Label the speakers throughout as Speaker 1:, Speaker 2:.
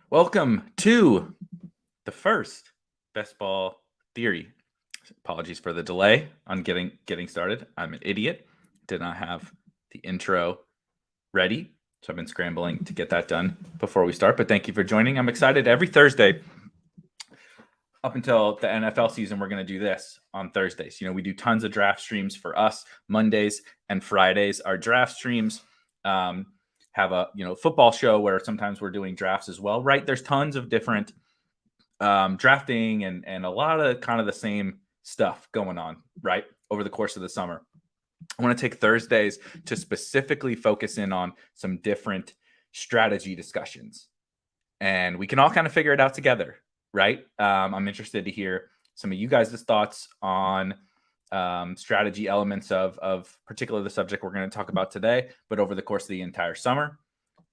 Speaker 1: Welcome to the first Best Ball Theory. Apologies for the delay on getting started. I'm an idiot. Did not have the intro ready, so I've been scrambling to get that done before we start. But thank you for joining. I'm excited. Every Thursday, up until the NFL season, we're going to do this on Thursdays. We do tons of draft streams for us. Mondays and Fridays are draft streams. Have a football show where sometimes we're doing drafts as well, right? There's tons of different drafting and a lot of kind of the same stuff going on, right, over the course of the summer. I want to take Thursdays to specifically focus in on some different strategy discussions, and we can all kind of figure it out together, right? I'm interested to hear some of you guys' thoughts on strategy elements of particularly the subject we're going to talk about today, but over the course of the entire summer.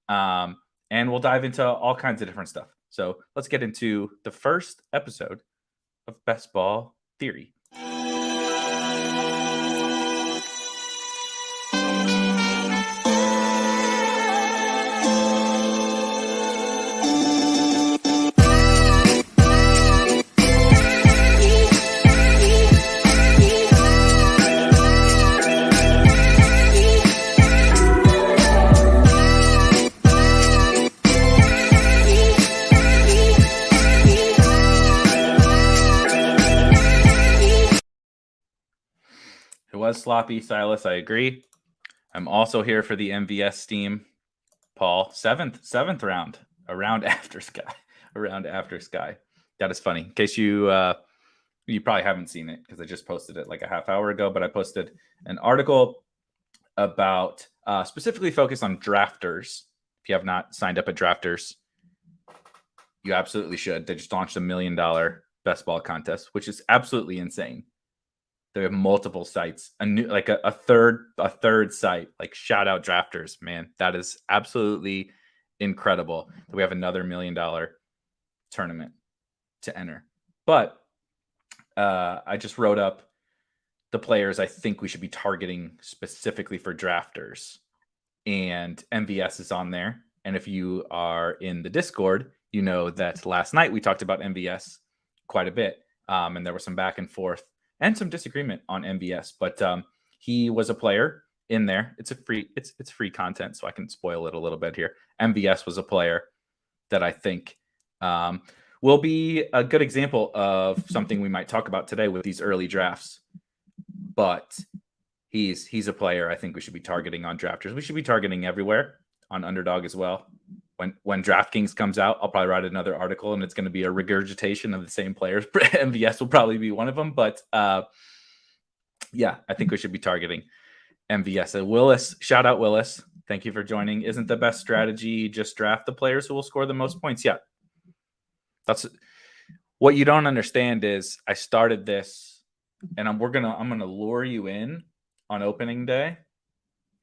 Speaker 1: And we'll dive into all kinds of different stuff. So let's get into the first episode of Best Ball Theory. It was sloppy, Silas. I agree. I'm also here for the MVS team. Paul, seventh round, around after Sky. That is funny. In case you probably haven't seen it because I just posted it like a half hour ago, but I posted an article about specifically focused on drafters. If you have not signed up at Drafters, you absolutely should. They just launched $1 million best ball contest, which is absolutely insane. They have multiple sites, a third site. Like, shout out Drafters, man. That is absolutely incredible that we have another $1 million tournament to enter. But I just wrote up the players I think we should be targeting specifically for Drafters, and MVS is on there. And if you are in the Discord, you know that last night we talked about MVS quite a bit, and there was some back and forth and some disagreement on MVS, but he was a player in there. It's free content, so I can spoil it a little bit here. MVS was a player that I think will be a good example of something we might talk about today with these early drafts. But he's a player I think we should be targeting on Drafters. We should be targeting everywhere on Underdog as well. When DraftKings comes out, I'll probably write another article, and it's going to be a regurgitation of the same players. MVS will probably be one of them, but yeah, I think we should be targeting MVS. Willis, shout out Willis. Thank you for joining. Isn't the best strategy just draft the players who will score the most points? Yeah. That's what you don't understand is I started this, and I'm gonna lure you in on opening day,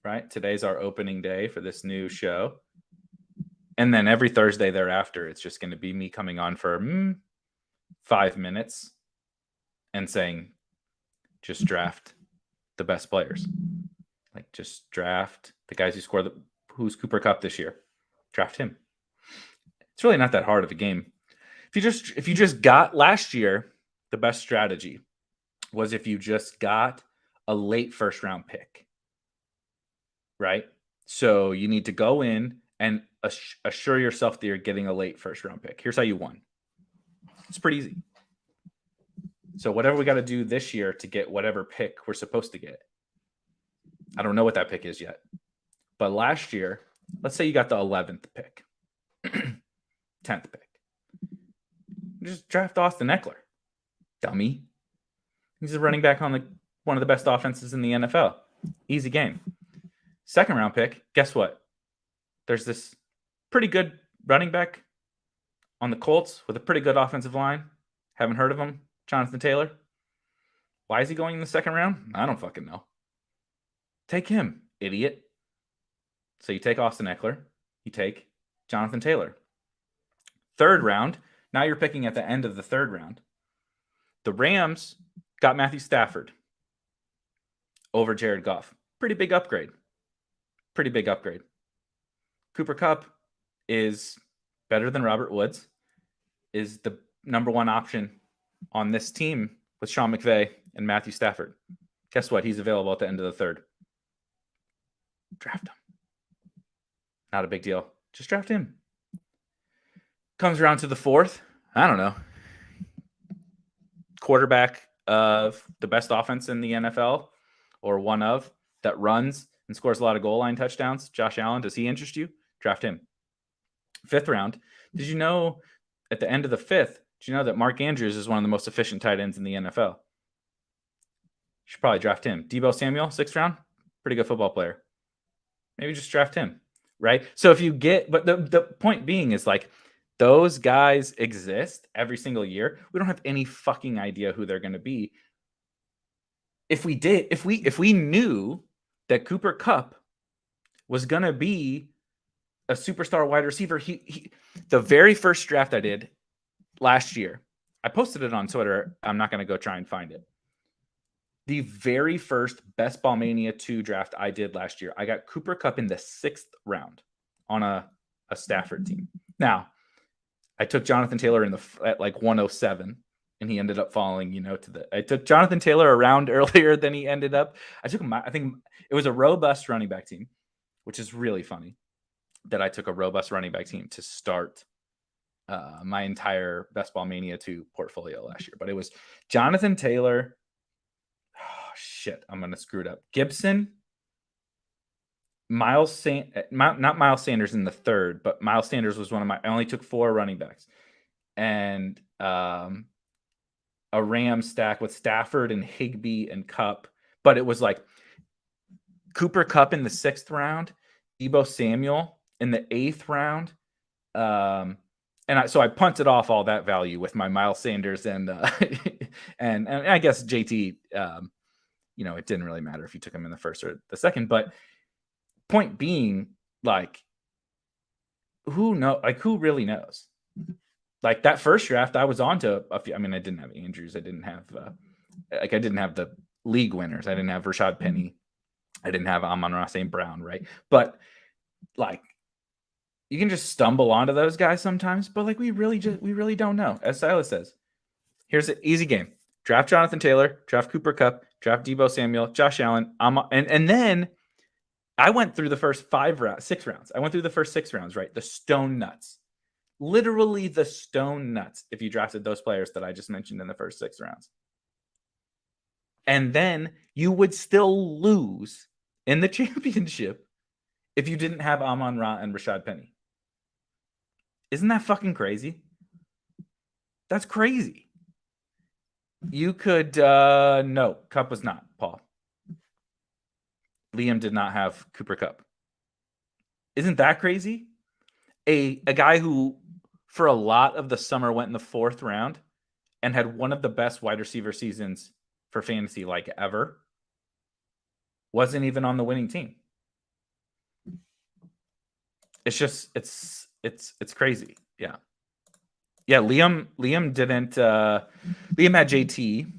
Speaker 1: right? Today's our opening day for this new show. And then every Thursday thereafter, it's just going to be me coming on for 5 minutes and saying, just draft the best players. Like, just draft the guys who score who's Cooper Kupp this year. Draft him. It's really not that hard of a game. If you just got last year, the best strategy was if you just got a late first round pick, right? So you need to go in and assure yourself that you're getting a late first round pick. Here's how you won. It's pretty easy. So whatever we got to do this year to get whatever pick we're supposed to get. I don't know what that pick is yet. But last year, let's say you got the 11th pick, 10th pick. Just draft Austin Eckler. Dummy. He's a running back on one of the best offenses in the NFL. Easy game. Second round pick, guess what? There's this pretty good running back on the Colts with a pretty good offensive line. Haven't heard of him. Jonathan Taylor. Why is he going in the second round? I don't fucking know. Take him, idiot. So you take Austin Eckler. You take Jonathan Taylor. Third round. Now you're picking at the end of the third round. The Rams got Matthew Stafford over Jared Goff. Pretty big upgrade. Cooper Kupp is better than Robert Woods, is the number one option on this team with Sean McVay and Matthew Stafford. Guess what? He's available at the end of the third. Draft him. Not a big deal. Just draft him. Comes around to the fourth. I don't know. Quarterback of the best offense in the NFL, or one of, that runs and scores a lot of goal line touchdowns. Josh Allen, does he interest you? Draft him. Fifth round. Did you know at the end of the fifth, did you know that Mark Andrews is one of the most efficient tight ends in the NFL? You should probably draft him. Deebo Samuel, sixth round, pretty good football player. Maybe just draft him, right? So if you get, but the point being is like, those guys exist every single year. We don't have any fucking idea who they're going to be. If we did, if we knew that Cooper Kupp was going to be a superstar wide receiver, the very first draft I did last year, I posted it on Twitter. I'm not going to go try and find it. The very first Best Ball Mania 2 draft I did last year, I got Cooper Kupp in the 6th round on a Stafford team. Now, I took Jonathan Taylor at like 107, and he ended up falling, I took Jonathan Taylor around earlier than he ended up. I took him, I think it was a robust running back team, which is really funny that I took a robust running back team to start my entire Best Ball Mania 2 portfolio last year. But it was Jonathan Taylor. Oh, shit. I'm going to screw it up. Gibson, not Miles Sanders in the third, but Miles Sanders was I only took 4 running backs. And a Ram stack with Stafford and Higbee and Kupp. But it was like Cooper Kupp in the 6th round, Deebo Samuel in the 8th round. So I punted off all that value with my Miles Sanders and and I guess JT, it didn't really matter if you took him in the first or the second, but point being, like, who really knows? Like, that first draft, I was on to a few. I mean, I didn't have Andrews. I didn't have I didn't have the league winners. I didn't have Rashad Penny. I didn't have Amon-Ra St. Brown, right? But like, you can just stumble onto those guys sometimes, but like, we really don't know. As Silas says, here's an easy game. Draft Jonathan Taylor, draft Cooper Kupp, draft Deebo Samuel, Josh Allen. And then I went through the first 6 rounds. I went through the first 6 rounds, right? The stone nuts. Literally the stone nuts if you drafted those players that I just mentioned in the first 6 rounds. And then you would still lose in the championship if you didn't have Amon-Ra and Rashad Penny. Isn't that fucking crazy? That's crazy. You could, no, Kupp was not, Paul. Liam did not have Cooper Kupp. Isn't that crazy? A guy who, for a lot of the summer, went in the 4th round and had one of the best wide receiver seasons for fantasy like ever, wasn't even on the winning team. It's just, it's crazy. Yeah. Liam didn't, Liam had JT,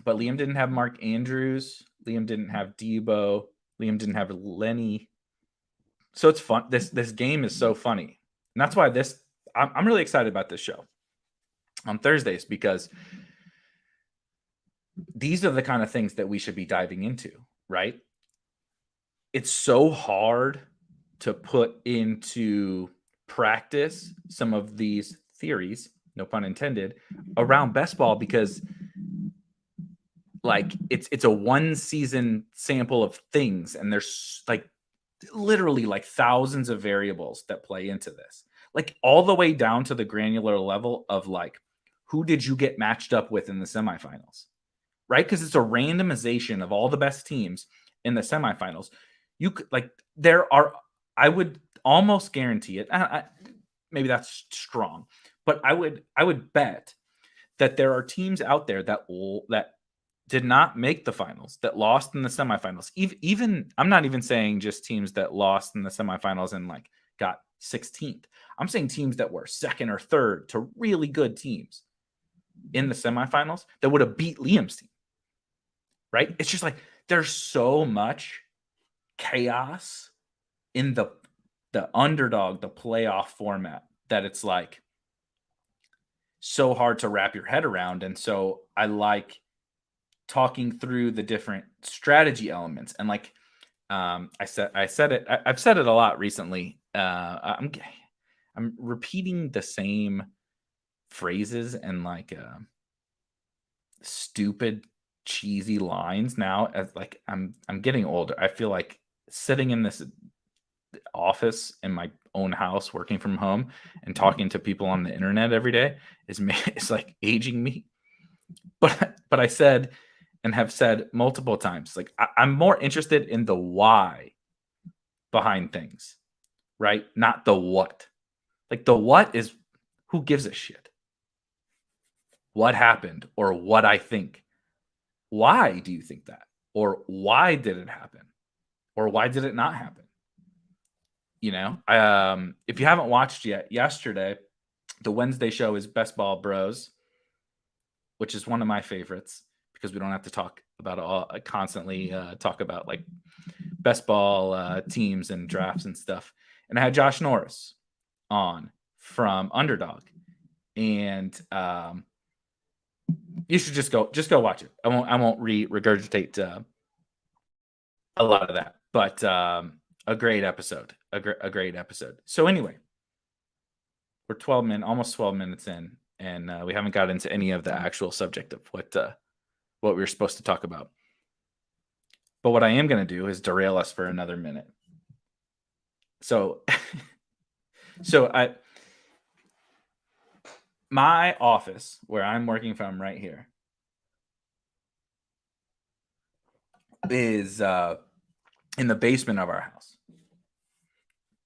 Speaker 1: but Liam didn't have Mark Andrews. Liam didn't have Deebo. Liam didn't have Lenny. So it's fun. This game is so funny. And that's why I'm really excited about this show on Thursdays, because these are the kind of things that we should be diving into, right? It's so hard to put into practice some of these theories, no pun intended, around best ball, because like it's a 1 season sample of things, and there's like literally like thousands of variables that play into this, like all the way down to the granular level of like, who did you get matched up with in the semifinals, right? Because it's a randomization of all the best teams in the semifinals. You could, like, I would almost guarantee it. Maybe that's strong, but I would bet that there are teams out there that did not make the finals, that lost in the semifinals. Even I'm not even saying just teams that lost in the semifinals and like got 16th. I'm saying teams that were 2nd or 3rd to really good teams in the semifinals that would have beat Liam's team. Right? It's just like there's so much chaos in the underdog, the playoff format that it's like so hard to wrap your head around. And so I like talking through the different strategy elements. And like I've said it a lot recently. I'm repeating the same phrases and like stupid cheesy lines now, as like I'm getting older. I feel like sitting in this office in my own house working from home and talking to people on the internet every day is like aging me. But I said and have said multiple times, like I'm more interested in the why behind things, right? Not the what. Like the what is, who gives a shit? What happened or what I think? Why do you think that? Or why did it happen? Or why did it not happen? You know, if you haven't watched yet, yesterday, the Wednesday show is Best Ball Bros, which is one of my favorites because we don't have to talk about all constantly talk about like best ball teams and drafts and stuff. And I had Josh Norris on from Underdog, and you should just go watch it. I won't regurgitate a lot of that, but a great episode, a great episode. So anyway, we're almost 12 minutes in, and we haven't got into any of the actual subject of what we were supposed to talk about. But what I am going to do is derail us for another minute. So, my office where I'm working from right here is in the basement of our house.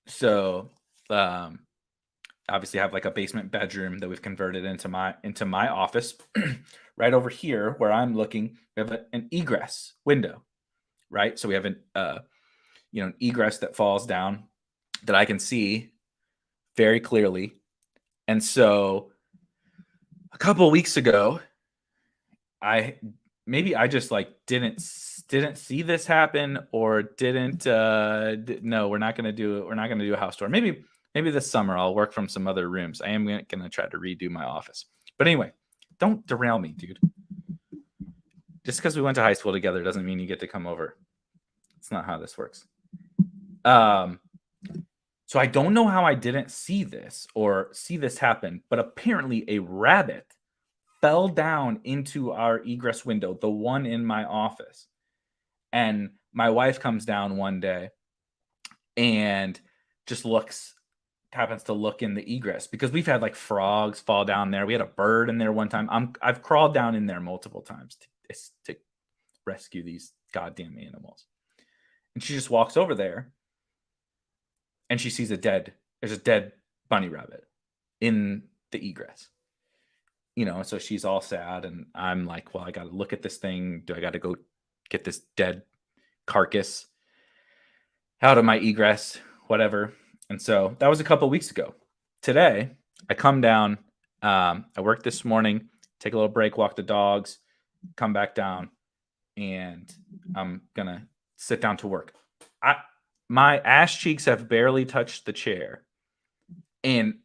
Speaker 1: So, obviously I have like a basement bedroom that we've converted into my office. Right over here where I'm looking, we have an egress window, right? So we have an egress that falls down that I can see very clearly. And so a couple of weeks ago, I just like didn't see this happen, or didn't no, we're not going to do it. We're not going to do a house tour. Maybe this summer I'll work from some other rooms. I am going to try to redo my office. But anyway, don't derail me, dude. Just because we went to high school together doesn't mean you get to come over. It's not how this works. So I don't know how I didn't see this happen, but apparently a rabbit fell down into our egress window, the one in my office. And my wife comes down one day and just happens to look in the egress, because we've had like frogs fall down there. We had a bird in there one time. I've crawled down in there multiple times to rescue these goddamn animals. And she just walks over there and she sees there's a dead bunny rabbit in the egress. So she's all sad, and I'm like, well, I got to look at this thing. Do I got to go get this dead carcass out of my egress, whatever? And so that was a couple of weeks ago. Today, I come down. I worked this morning, take a little break, walk the dogs, come back down, and I'm going to sit down to work. My ass cheeks have barely touched the chair. And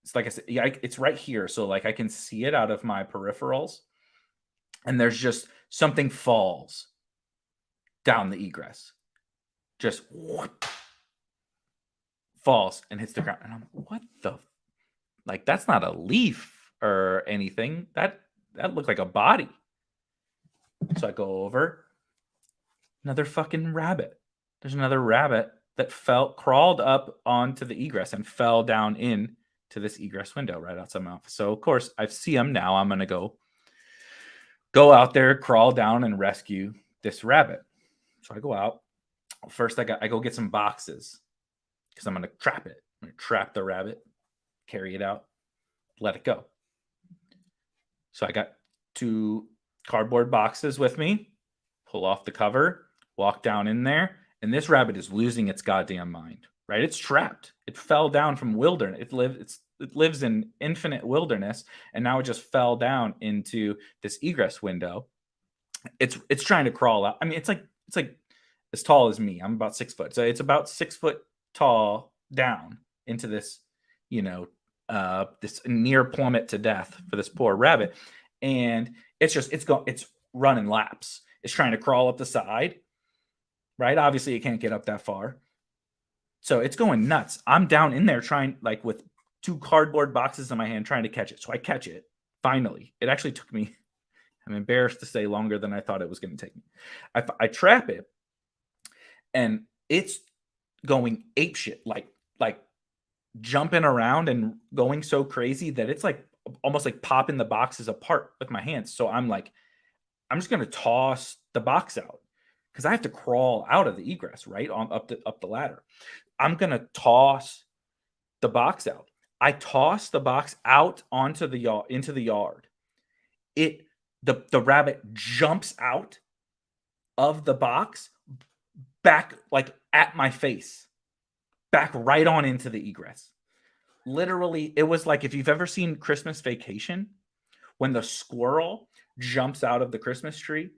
Speaker 1: it's like I said, it's right here. So like I can see it out of my peripherals. And there's just something falls down the egress. Just whoop, falls and hits the ground. And I'm like, what the? Like, that's not a leaf or anything. That looked like a body. So I go over. Another fucking rabbit. There's another rabbit that crawled up onto the egress and fell down in to this egress window right outside my office. So of course I see him now. I'm gonna go out there, crawl down, and rescue this rabbit. So I go out. First, I go get some boxes because I'm gonna trap it. I'm gonna trap the rabbit, carry it out, let it go. So I got 2 cardboard boxes with me. Pull off the cover, walk down in there, and this rabbit is losing its goddamn mind. Right? It's trapped. It fell down from wilderness. It lives in infinite wilderness, and now it just fell down into this egress window. It's trying to crawl out. I mean, it's like as tall as me. I'm about 6 foot. So it's about 6 foot tall down into this, this near plummet to death for this poor rabbit. And it's running laps. It's trying to crawl up the side, right? Obviously it can't get up that far. So it's going nuts. I'm down in there trying, like, with 2 cardboard boxes in my hand, trying to catch it. So I catch it. Finally, it actually took me, I'm embarrassed to say, longer than I thought it was going to take me. I trap it, and it's going apeshit, like jumping around and going so crazy that it's like almost like popping the boxes apart with my hands. So I'm like, I'm just going to toss the box out because I have to crawl out of the egress, right, on up the ladder. I'm going to toss the box out. I toss the box out into the yard. The rabbit jumps out of the box back, like, at my face, back right on into the egress. Literally, it was like if you've ever seen Christmas Vacation, when the squirrel jumps out of the Christmas tree,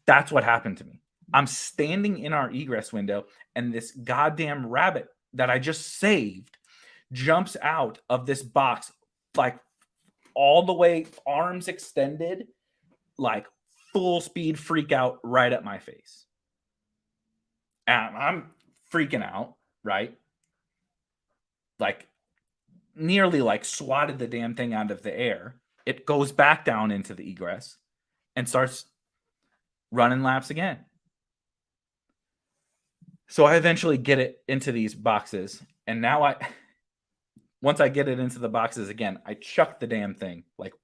Speaker 1: that's what happened to me. I'm standing in our egress window, and this goddamn rabbit that I just saved jumps out of this box, like all the way, arms extended, like full speed freak out right at my face. And I'm freaking out, right? Like, nearly like swatted the damn thing out of the air. It goes back down into the egress and starts running laps again. So I eventually get it into these boxes, and now once I get it into the boxes again, I chuck the damn thing like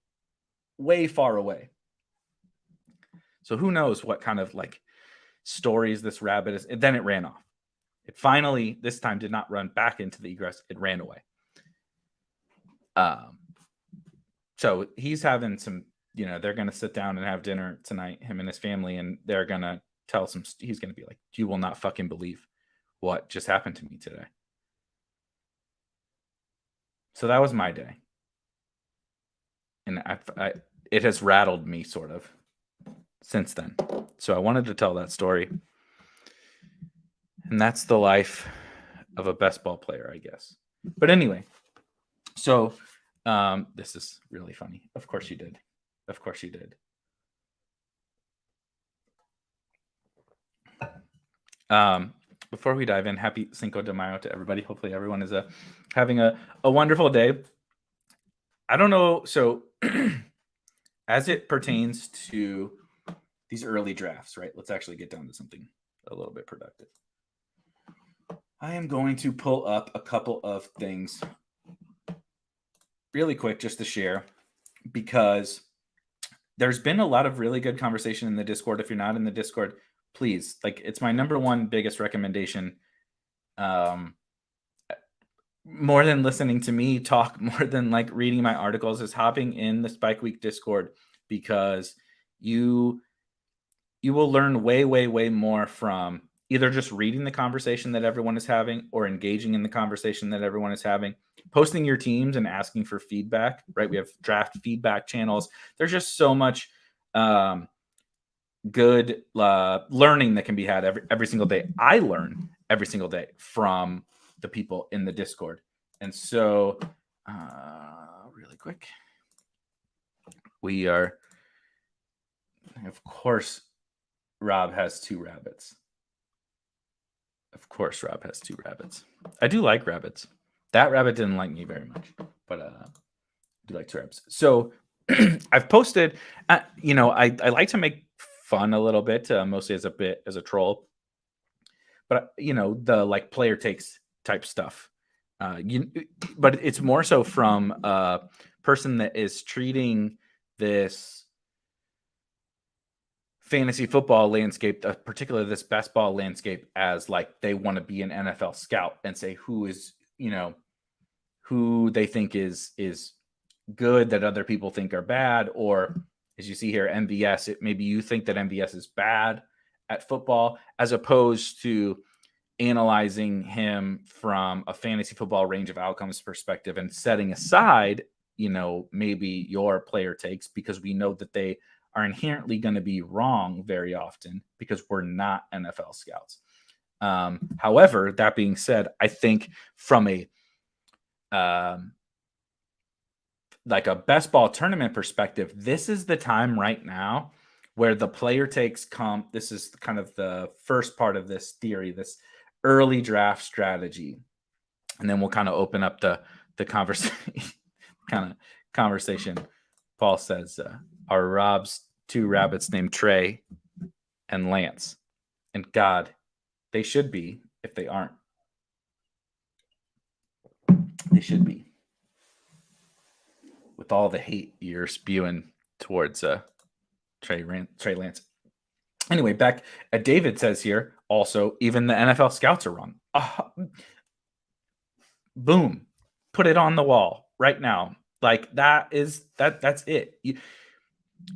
Speaker 1: way far away. So who knows what kind of like stories this rabbit is. And then it ran off. It finally, this time, did not run back into the egress. It ran away. So he's having some, they're going to sit down and have dinner tonight, him and his family, and they're going to tell he's going to be like, you will not fucking believe what just happened to me today. So that was my day. And it has rattled me sort of since then. So I wanted to tell that story. And that's the life of a best ball player, I guess. But anyway, so this is really funny. Of course you did. Of course you did. Before we dive in, happy Cinco de Mayo to everybody. Hopefully everyone is having a wonderful day. I don't know. So as it pertains to these early drafts, right? Let's actually get down to something a little bit productive. I am going to pull up a couple of things really quick just to share, because there's been a lot of really good conversation in the Discord. If you're not in the Discord, please, like, it's my number one biggest recommendation. More than listening to me talk, more than like reading my articles, is hopping in the Spike Week Discord, because you will learn way, way, way more from either just reading the conversation that everyone is having or engaging in the conversation that everyone is having, posting your teams and asking for feedback, right? We have draft feedback channels. There's just so much good learning that can be had every single day. I learn every single day from the people in the Discord. And so really quick, we are, of course, Rob has 2 rabbits. Of course, Rob has 2 rabbits. I do like rabbits. That rabbit didn't like me very much, but I do like 2 rabbits. So I've posted, I like to make fun a little bit, mostly as a troll, but the like player takes type stuff. But it's more so from a person that is treating this fantasy football landscape, particularly this best ball landscape, as like they want to be an NFL scout and say who is, who they think is good that other people think are bad. Or as you see here, MVS, maybe you think that MVS is bad at football, as opposed to analyzing him from a fantasy football range of outcomes perspective and setting aside, maybe your player takes, because we know that they are inherently going to be wrong very often because we're not NFL scouts. However, that being said, I think from a like a best ball tournament perspective, this is the time right now where the player takes come. This is kind of the first part of this theory, this early draft strategy. And then we'll kind of open up the conversation conversation. Paul says, are Rob's 2 rabbits named Trey and Lance? And God, they should be if they aren't. They should be. With all the hate you're spewing towards Trey Lance. Anyway, back at David says here, also, even the NFL scouts are wrong. Boom. Put it on the wall right now. Like that's it.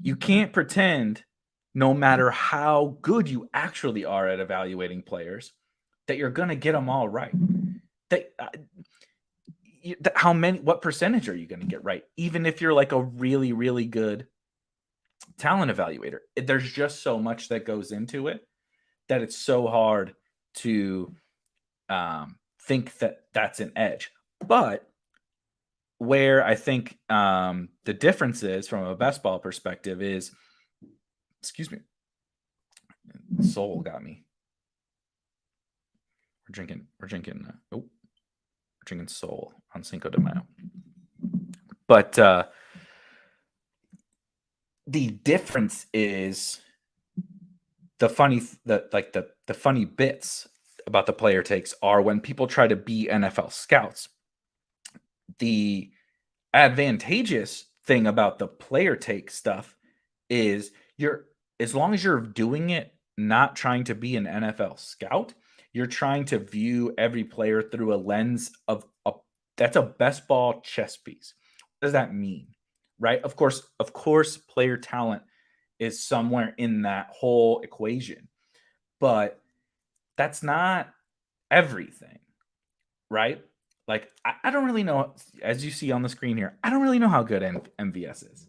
Speaker 1: You can't pretend, no matter how good you actually are at evaluating players, that you're going to get them all right. What percentage are you going to get right? Even if you're like a really, really good talent evaluator, there's just so much that goes into it that it's so hard to think that that's an edge. But where I think the difference is from a best ball perspective is, excuse me, Soul got me. We're drinking Soul on Cinco de Mayo. But the difference is the funny bits about the player takes are when people try to be NFL scouts. The advantageous thing about the player take stuff is as long as you're doing it not trying to be an NFL scout, you're trying to view every player through a lens of that's a best ball chess piece. What does that mean? Right? Of course, player talent is somewhere in that whole equation, but that's not everything, right? Like, I don't really know, as you see on the screen here, I don't really know how good MVS is.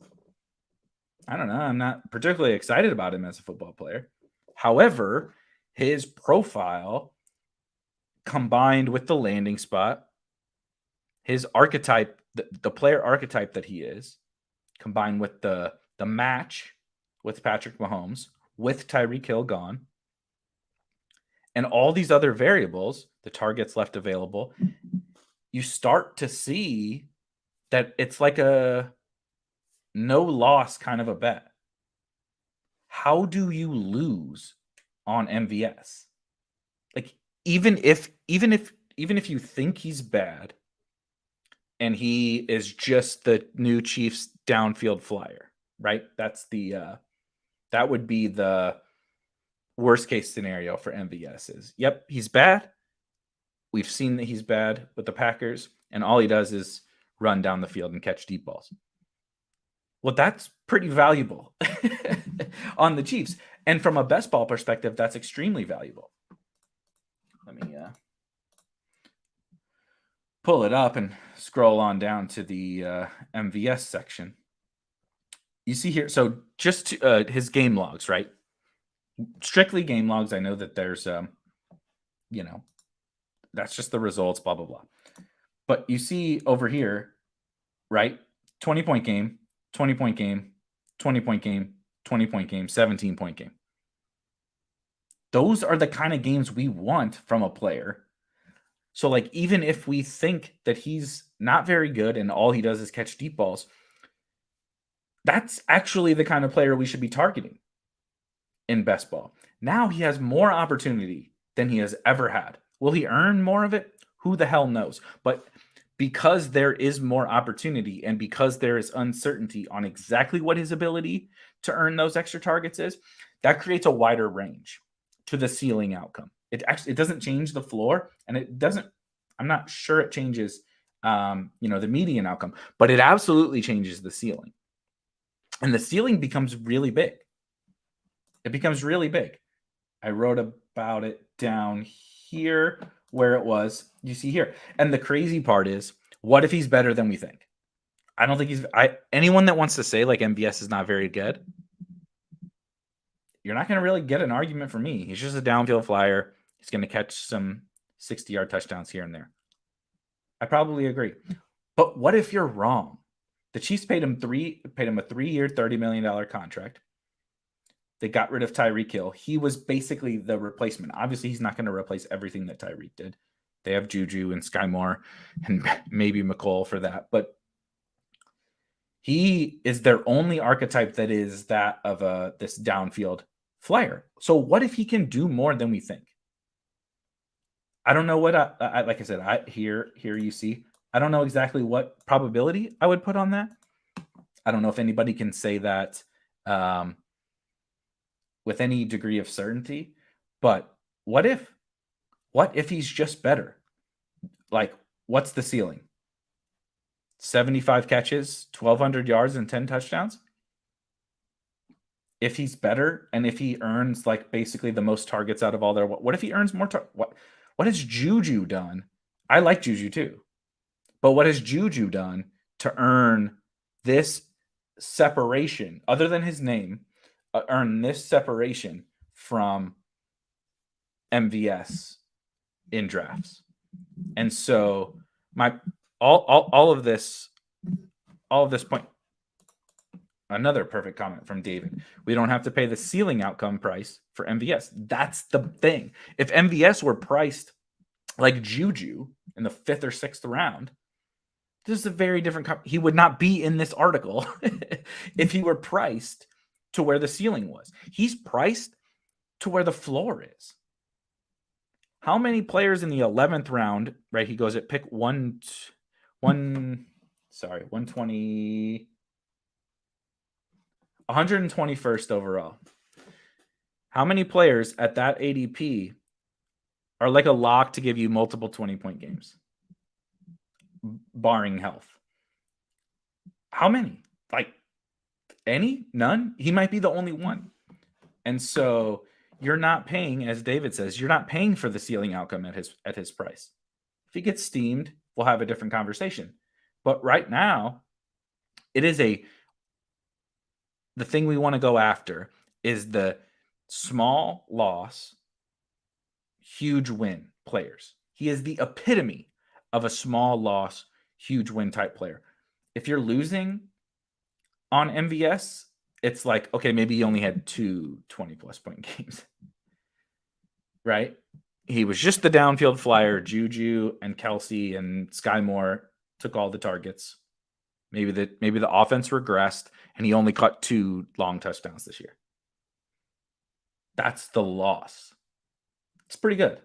Speaker 1: I don't know. I'm not particularly excited about him as a football player. However, his profile combined with the landing spot, his archetype, the player archetype that he is, combined with the match with Patrick Mahomes, with Tyreek Hill gone, and all these other variables, the targets left available, you start to see that it's like a no loss kind of a bet. How do you lose on MVS? Like, even if you think he's bad and he is just the new Chiefs downfield flyer, right? That's that would be the worst case scenario for MVS is, yep, he's bad. We've seen that he's bad with the Packers, and all he does is run down the field and catch deep balls. Well, that's pretty valuable on the Chiefs. And from a best ball perspective, that's extremely valuable. Let me pull it up and scroll on down to the MVS section. You see here, so just his game logs, right? Strictly game logs. I know that there's, that's just the results, blah, blah, blah. But you see over here, right? 20-point game, 20-point game, 20-point game, 20-point game, 17-point game. Those are the kind of games we want from a player. So, like, even if we think that he's not very good and all he does is catch deep balls, that's actually the kind of player we should be targeting in best ball. Now he has more opportunity than he has ever had. Will he earn more of it? Who the hell knows? But because there is more opportunity and because there is uncertainty on exactly what his ability to earn those extra targets is, that creates a wider range to the ceiling outcome. It doesn't change the floor, and it doesn't, I'm not sure it changes, the median outcome, but it absolutely changes the ceiling. And the ceiling becomes really big. It becomes really big. I wrote about it down here where it was. You see here. And the crazy part is, what if he's better than we think? I don't think anyone that wants to say like MVS is not very good, you're not going to really get an argument from me. He's just a downfield flyer. He's going to catch some 60-yard touchdowns here and there. I probably agree. But what if you're wrong? The Chiefs paid him a 3-year, $30 million contract. They got rid of Tyreek Hill. He was basically the replacement. Obviously, he's not going to replace everything that Tyreek did. They have Juju and Sky Moore and maybe McColl for that. But he is their only archetype that is that of this downfield flyer. So what if he can do more than we think? I don't know what I like I said, here you see. I don't know exactly what probability I would put on that. I don't know if anybody can say that with any degree of certainty, but what if he's just better? Like, what's the ceiling? 75 catches, 1,200 yards, and 10 touchdowns? If he's better and if he earns like basically the most targets out of all their, what if he earns more? What has Juju done? I like Juju too, but what has Juju done to earn this separation other than his name? Earn this separation from MVS in drafts. And so all of this point, another perfect comment from David. We don't have to pay the ceiling outcome price for MVS. That's the thing. If MVS were priced like Juju in the 5th or 6th round, this is a very different he would not be in this article if he were priced to where the ceiling was. He's priced to where the floor is. How many players in the 11th round, right? He goes at pick 121st overall. How many players at that ADP are like a lock to give you multiple 20-point games, barring health? How many? Like, any? None? He might be the only one. And so you're not paying, as David says, you're not paying for the ceiling outcome at his price. If he gets steamed, we'll have a different conversation. But right now, it is the thing we want to go after is the small loss, huge win players. He is the epitome of a small loss, huge win type player. If you're losing on MVS, it's like, okay, maybe he only had 2 20-plus point games, right? He was just the downfield flyer. Juju and Kelsey and Sky Moore took all the targets. Maybe the offense regressed, and he only caught 2 long touchdowns this year. That's the loss. It's pretty good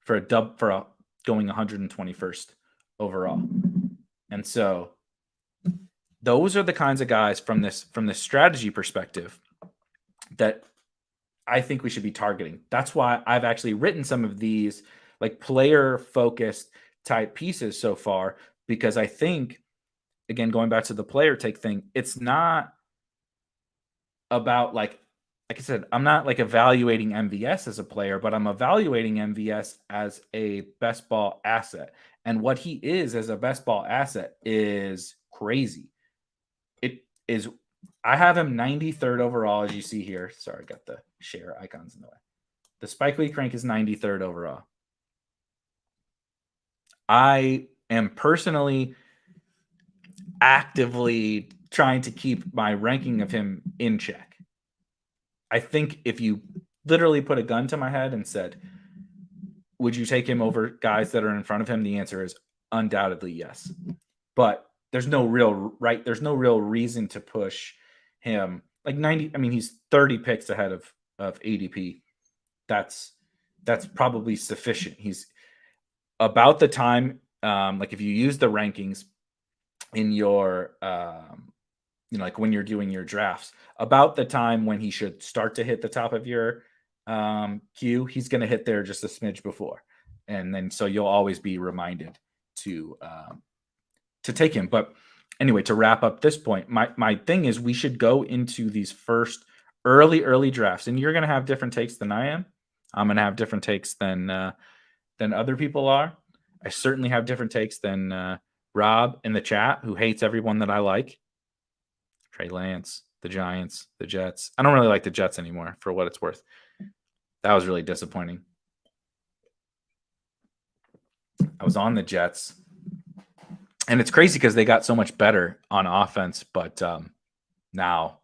Speaker 1: for a going 121st overall. And so those are the kinds of guys from this strategy perspective that I think we should be targeting. That's why I've actually written some of these like player focused type pieces so far, because I think, again, going back to the player take thing, it's not about like I said, I'm not like evaluating MVS as a player, but I'm evaluating MVS as a best ball asset. And what he is as a best ball asset is crazy. I have him 93rd overall, as you see here. Sorry, I got the share icons in the way. The Spike League rank is 93rd overall. I am personally actively trying to keep my ranking of him in check. I think if you literally put a gun to my head and said, would you take him over guys that are in front of him? The answer is undoubtedly yes. But there's no real reason to push him like 90. I mean, he's 30 picks ahead of ADP. That's probably sufficient. He's about the time, like if you use the rankings in your, like when you're doing your drafts, about the time when he should start to hit the top of your queue, he's going to hit there just a smidge before. And then, so you'll always be reminded to take him. But anyway, to wrap up this point, my thing is we should go into these first early drafts, and you're going to have different takes than I am. I'm going to have different takes than other people are. I certainly have different takes than Rob in the chat, who hates everyone that I like. Trey Lance, the Giants, the Jets. I don't really like the Jets anymore, for what it's worth. That was really disappointing. I was on the Jets. And it's crazy because they got so much better on offense, but now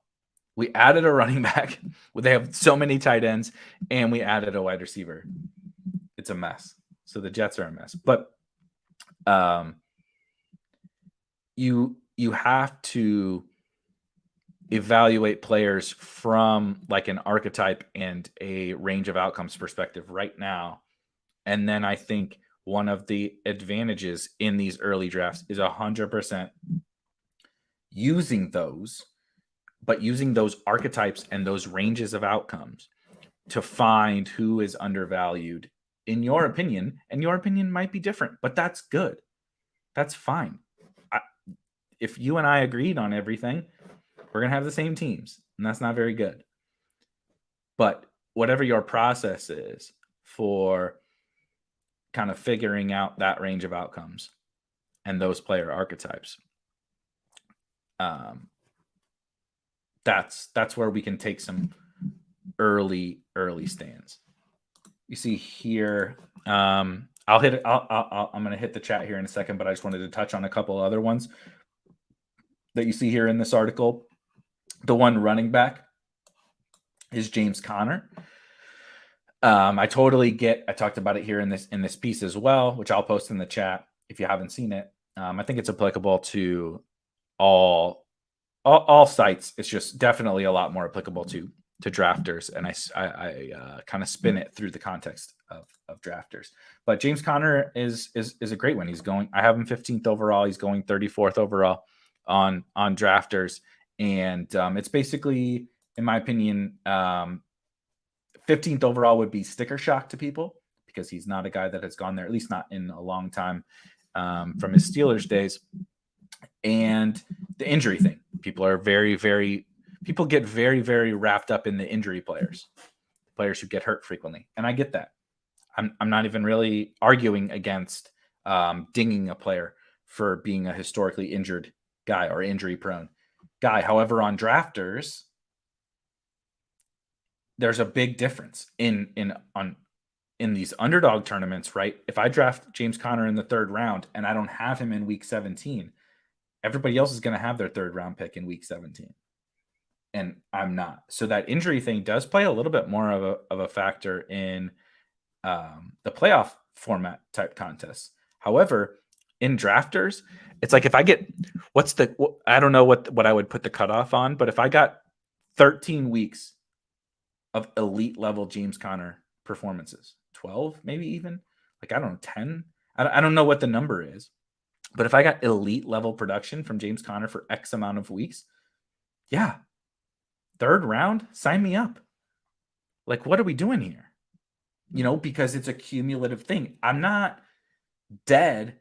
Speaker 1: we added a running back. They have so many tight ends, and we added a wide receiver. It's a mess. So the Jets are a mess. But you have to evaluate players from like an archetype and a range of outcomes perspective right now. And then I think one of the advantages in these early drafts is 100% using those, but using those archetypes and those ranges of outcomes to find who is undervalued in your opinion. And your opinion might be different, but that's good. That's fine. If you and I agreed on everything, we're going to have the same teams, and that's not very good. But whatever your process is for kind of figuring out that range of outcomes and those player archetypes, that's where we can take some early stands. You see here, I'm going to hit the chat here in a second, but I just wanted to touch on a couple other ones that you see here in this article. The one running back is James Conner. I totally get. I talked about it here in this piece as well, which I'll post in the chat if you haven't seen it. I think it's applicable to all sites. It's just definitely a lot more applicable to drafters, and I kind of spin it through the context of drafters. But James Conner is a great one. He's going. I have him 15th overall. He's going 34th overall on drafters. And it's basically, in my opinion, 15th overall would be sticker shock to people because he's not a guy that has gone there, at least not in a long time, from his Steelers days. And the injury thing. People get very, very wrapped up in the injury players who get hurt frequently. And I get that. I'm not even really arguing against dinging a player for being a historically injured guy or injury prone guy. However, on drafters, there's a big difference in these underdog tournaments, right? If I draft James Conner in the 3rd round and I don't have him in week 17, everybody else is going to have their 3rd round pick in week 17. And I'm not. So that injury thing does play a little bit more of a factor in the playoff format type contests. However, in drafters, it's like if I get I don't know what I would put the cutoff on, but if I got 13 weeks of elite level James Conner performances, 12 maybe even, like I don't know, 10, I don't know what the number is, but if I got elite level production from James Conner for X amount of weeks, yeah, 3rd round, sign me up. Like, what are we doing here? Because it's a cumulative thing. I'm not dead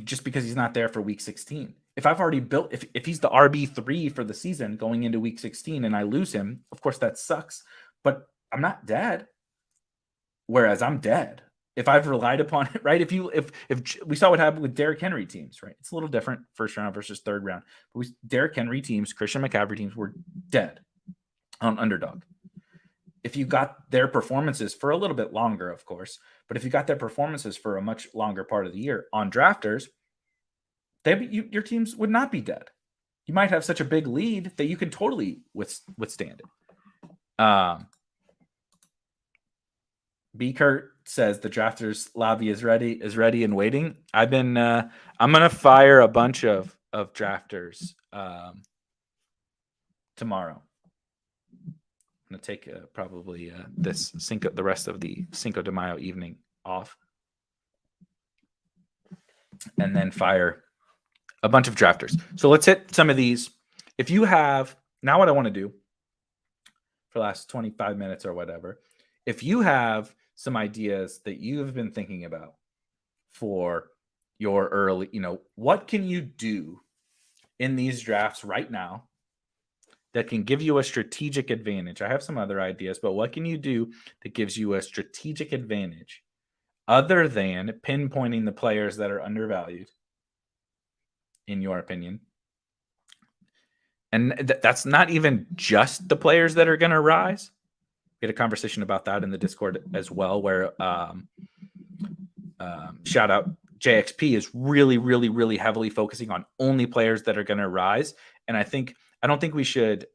Speaker 1: just because he's not there for week 16. If I've already built, if he's the RB3 for the season going into week 16 and I lose him, of course that sucks, but I'm not dead. Whereas I'm dead if I've relied upon it, right? If we saw what happened with Derrick Henry teams, right? It's a little different, 1st round versus 3rd round. But Derrick Henry teams, Christian McCaffrey teams were dead on underdog. If you got their performances for a little bit longer, of course, but if you got their performances for a much longer part of the year on drafters, your teams would not be dead. You might have such a big lead that you can totally withstand it. B. Kurt says the drafters lobby is ready and waiting. I'm gonna fire a bunch of drafters tomorrow. I'm gonna take probably the rest of the Cinco de Mayo evening off, and then fire a bunch of drafters. So let's hit some of these. If you have now, what I want to do for the last 25 minutes or whatever, if you have some ideas that you have been thinking about for your early, what can you do in these drafts right now that can give you a strategic advantage? I have some other ideas, but what can you do that gives you a strategic advantage other than pinpointing the players that are undervalued, in your opinion? And that's not even just the players that are going to rise. We had a conversation about that in the Discord as well, where shout out JXP is really, really, really heavily focusing on only players that are going to rise. And I don't think we should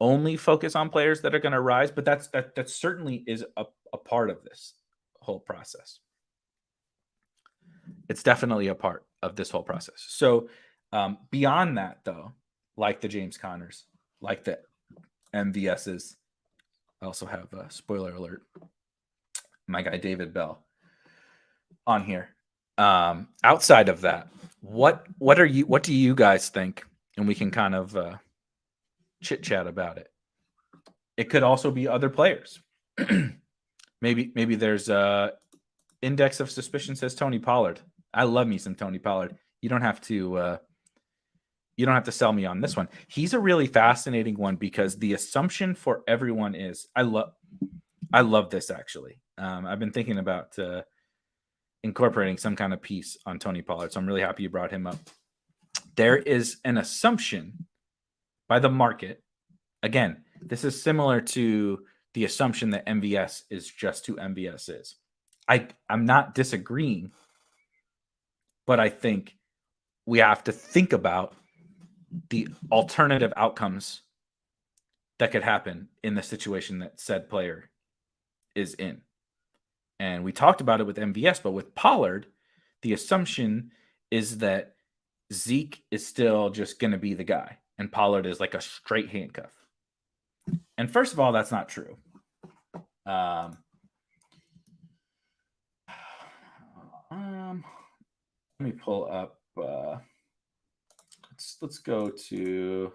Speaker 1: only focus on players that are going to rise, but that certainly is a part of this whole process. It's definitely a part of this whole process. So beyond that, though, like the James Connors, like the MVSs, I also have a spoiler alert. My guy David Bell on here. Outside of that, what do you guys think? And we can kind of chit chat about it. It could also be other players. maybe there's a index of suspicion says Tony Pollard. I love me some Tony Pollard. You don't have to sell me on this one. He's a really fascinating one because the assumption for everyone is I love this actually. I've been thinking about incorporating some kind of piece on Tony Pollard, so I'm really happy you brought him up. There is an assumption by the market. Again, this is similar to the assumption that MVS is just who MVS is. I'm not disagreeing, but I think we have to think about the alternative outcomes that could happen in the situation that said player is in. And we talked about it with MVS, but with Pollard, the assumption is that Zeke is still just going to be the guy, and Pollard is like a straight handcuff. And first of all, that's not true. Let me pull up. Let's go to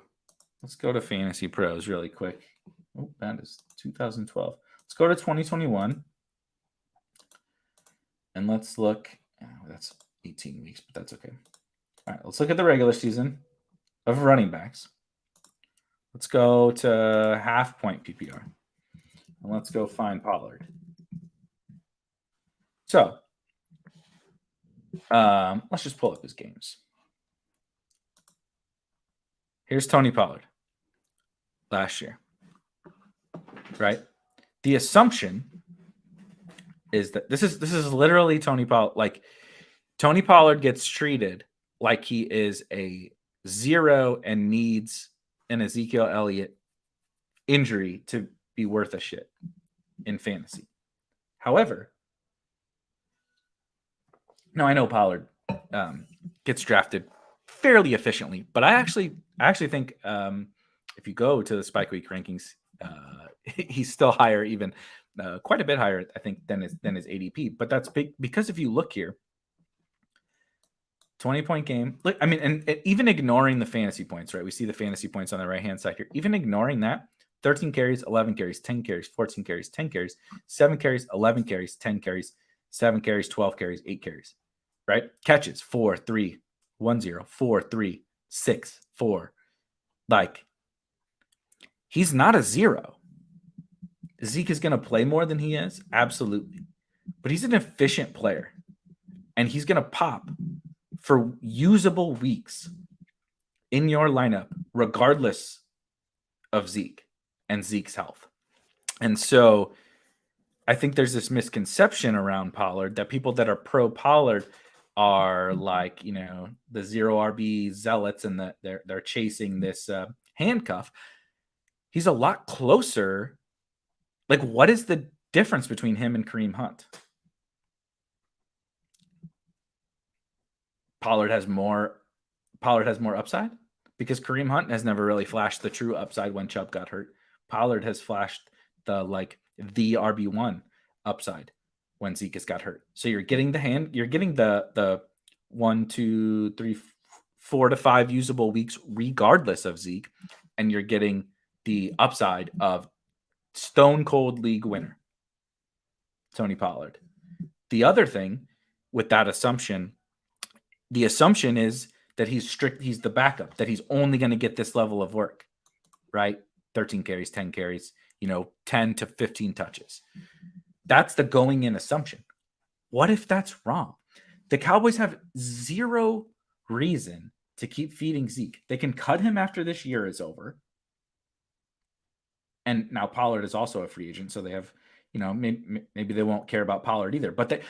Speaker 1: Fantasy Pros really quick. Oh, that is 2012. Let's go to 2021. And let's look. Oh, that's 18 weeks, but that's okay. All right, let's look at the regular season of running backs. Let's go to half point PPR. And let's go find Pollard. So let's just pull up his games. Here's Tony Pollard last year, right? The assumption is that this is literally Tony Pollard. Like Tony Pollard gets treated like he is a zero and needs an Ezekiel Elliott injury to be worth a shit in fantasy. However, now I know Pollard gets drafted fairly efficiently, but I actually think if you go to the Spike Week rankings, he's still higher, even quite a bit higher, I think, than his ADP. But that's big because if you look here, 20-point game. Look, I mean, and even ignoring the fantasy points, right? We see the fantasy points on the right-hand side here. Even ignoring that, 13 carries, 11 carries, 10 carries, 14 carries, 10 carries, 7 carries, 11 carries, 10 carries, 7 carries, 12 carries, 8 carries, right? Catches, 4, 3, 1, 0, 4, 3, 6, 4. Like, he's not a zero. Zeke is going to play more than he is? Absolutely. But he's an efficient player. And he's going to pop for usable weeks in your lineup, regardless of Zeke and Zeke's health. And so I think there's this misconception around Pollard that people that are pro Pollard are like, the zero RB zealots and that they're chasing this handcuff. He's a lot closer. Like, what is the difference between him and Kareem Hunt? Pollard has more upside because Kareem Hunt has never really flashed the true upside when Chubb got hurt. Pollard has flashed the RB1 upside when Zeke has got hurt. So you're getting the 1, 2, 3, 4 to 5 usable weeks regardless of Zeke, and you're getting the upside of stone cold league winner Tony Pollard. The other thing with that assumption, the assumption is that he's the backup, that he's only going to get this level of work, right? 13 carries, 10 carries, 10 to 15 touches. That's the going in assumption. What if that's wrong? The Cowboys have zero reason to keep feeding Zeke. They can cut him after this year is over. And now Pollard is also a free agent, so they have, maybe they won't care about Pollard either. But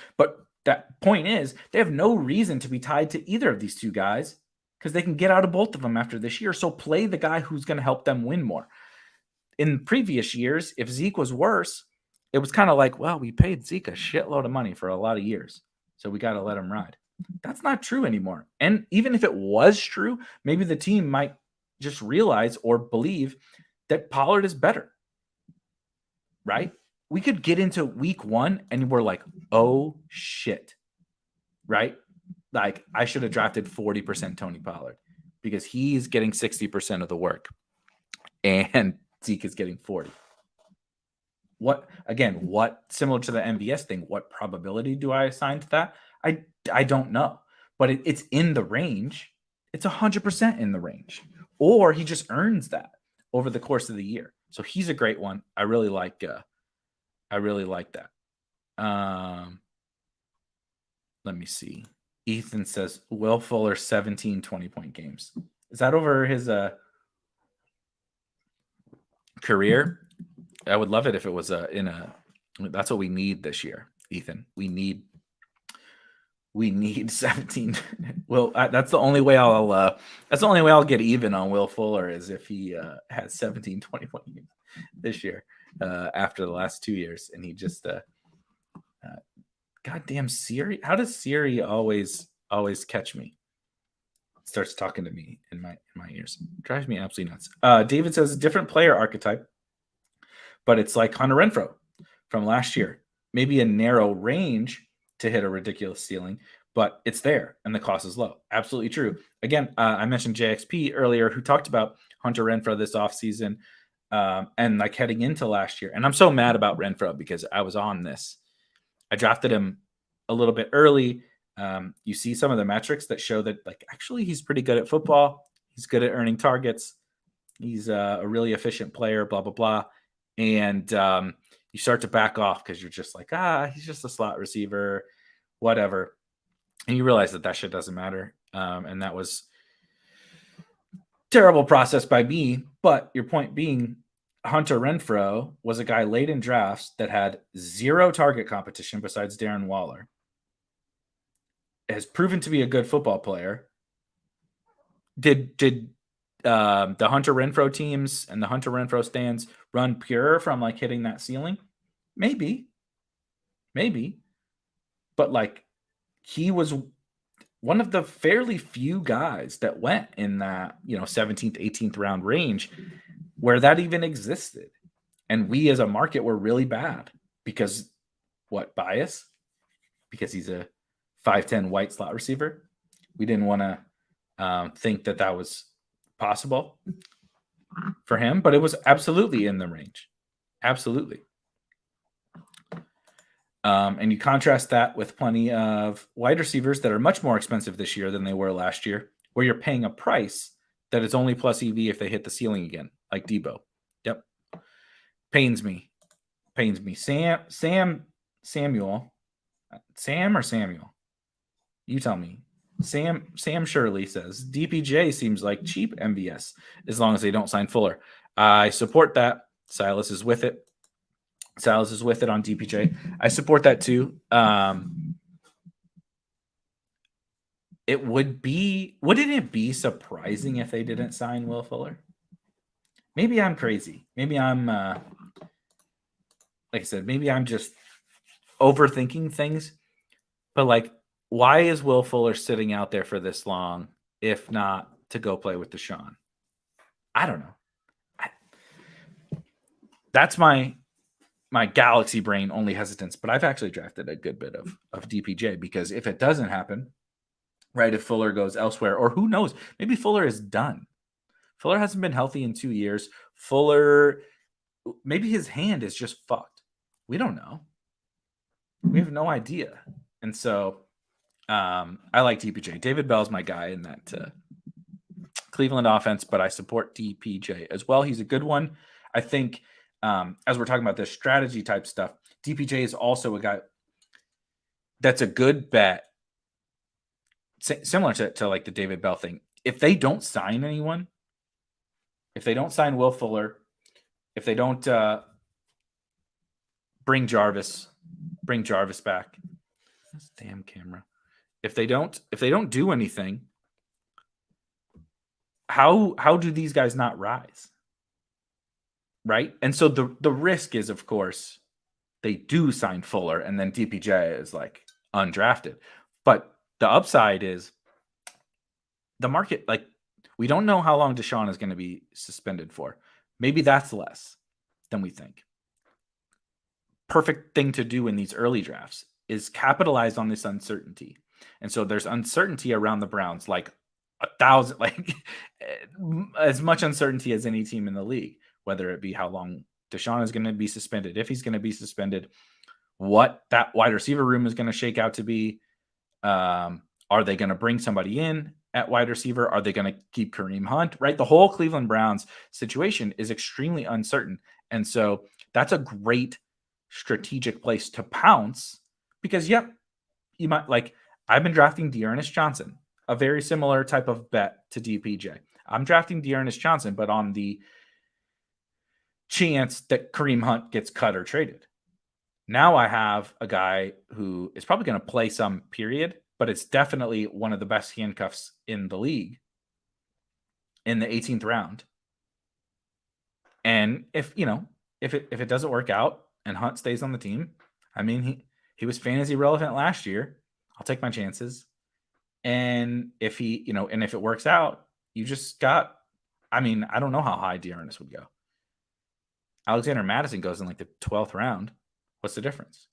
Speaker 1: That point is, they have no reason to be tied to either of these two guys because they can get out of both of them after this year. So play the guy who's going to help them win more. In previous years, if Zeke was worse, it was kind of like, well, we paid Zeke a shitload of money for a lot of years, so we got to let him ride. That's not true anymore. And even if it was true, maybe the team might just realize or believe that Pollard is better, right? We could get into week 1 and we're like, oh shit, right? Like, I should have drafted 40% Tony Pollard because he's getting 60% of the work and Zeke is getting 40. What similar to the MVS thing, what probability do I assign to that? I don't know, but it's in the range. It's 100% in the range, or he just earns that over the course of the year. So he's a great one. I really like that. Let me see. Ethan says Will Fuller 17 20-point games. Is that over his career? I would love it if it was that's what we need this year, Ethan. We need 17. Well, that's the only way I'll get even on Will Fuller is if he has 17 20-point games this year after the last 2 years, and he just goddamn Siri. How does Siri always catch me? Starts talking to me in my ears. Drives me absolutely nuts. David says different player archetype, but it's like Hunter Renfrow from last year. Maybe a narrow range to hit a ridiculous ceiling, but it's there and the cost is low. Absolutely true. Again, I mentioned JXP earlier, who talked about Hunter Renfrow this offseason and like heading into last year. And I'm so mad about Renfrow because I was on this. I drafted him a little bit early. You see some of the metrics that show that like actually he's pretty good at football. He's good at earning targets. He's a really efficient player, blah, blah, blah. And you start to back off because you're just like, he's just a slot receiver, whatever. And you realize that shit doesn't matter. And that was terrible process by me. But your point being, Hunter Renfrow was a guy late in drafts that had zero target competition besides Darren Waller. Has proven to be a good football player. Did the Hunter Renfrow teams and the Hunter Renfrow stands run pure from like hitting that ceiling? Maybe. But like he was one of the fairly few guys that went in that, 17th, 18th round range where that even existed. And we as a market were really bad because bias? Because he's a 5'10" white slot receiver. We didn't want to think that was possible for him, but it was absolutely in the range. Absolutely. And you contrast that with plenty of wide receivers that are much more expensive this year than they were last year, where you're paying a price that is only plus EV if they hit the ceiling again, like Debo. Yep. Pains me. Samuel. Sam or Samuel? You tell me. Sam Shirley says DPJ seems like cheap MVS as long as they don't sign Fuller. I support that. Silas is with it. on DPJ. I support that too. Wouldn't it be surprising if they didn't sign Will Fuller? Maybe I'm crazy. Maybe I'm like I said, maybe I'm just overthinking things. But like, why is Will Fuller sitting out there for this long, if not to go play with Deshaun? I don't know. That's my galaxy brain only hesitance, but I've actually drafted a good bit of DPJ because if it doesn't happen, right, if Fuller goes elsewhere, or who knows, maybe Fuller is done. Fuller hasn't been healthy in 2 years. Fuller, maybe his hand is just fucked. We don't know. We have no idea. And so I like DPJ. David Bell's my guy in that Cleveland offense, but I support DPJ as well. He's a good one. I think as we're talking about this strategy type stuff, DPJ is also a guy that's a good bet, similar to like the David Bell thing. If they don't sign anyone, if they don't sign Will Fuller, if they don't bring Jarvis back, This damn camera. If they don't do anything, how do these guys not rise? Right? And so the risk is, of course, they do sign Fuller and then DPJ is like undrafted. But the upside is the market, like, we don't know how long Deshaun is going to be suspended for. Maybe that's less than we think. Perfect thing to do in these early drafts is capitalize on this uncertainty. And so there's uncertainty around the Browns, like 1,000, like as much uncertainty as any team in the league, whether it be how long Deshaun is going to be suspended, if he's going to be suspended, what that wide receiver room is going to shake out to be. Are they going to bring somebody in at wide receiver? Are they going to keep Kareem Hunt? Right? The whole Cleveland Browns situation is extremely uncertain. And so that's a great strategic place to pounce because, yep, you might like, I've been drafting Dearness Johnson, a very similar type of bet to DPJ. I'm drafting Dearness Johnson, but on the chance that Kareem Hunt gets cut or traded. Now I have a guy who is probably going to play some period, but it's definitely one of the best handcuffs in the league in the 18th round. And if it doesn't work out and Hunt stays on the team, I mean, he was fantasy relevant last year. I'll take my chances. And if if it works out, you just got, I mean, I don't know how high Dearness would go. Alexander Madison goes in like the 12th round. What's the difference?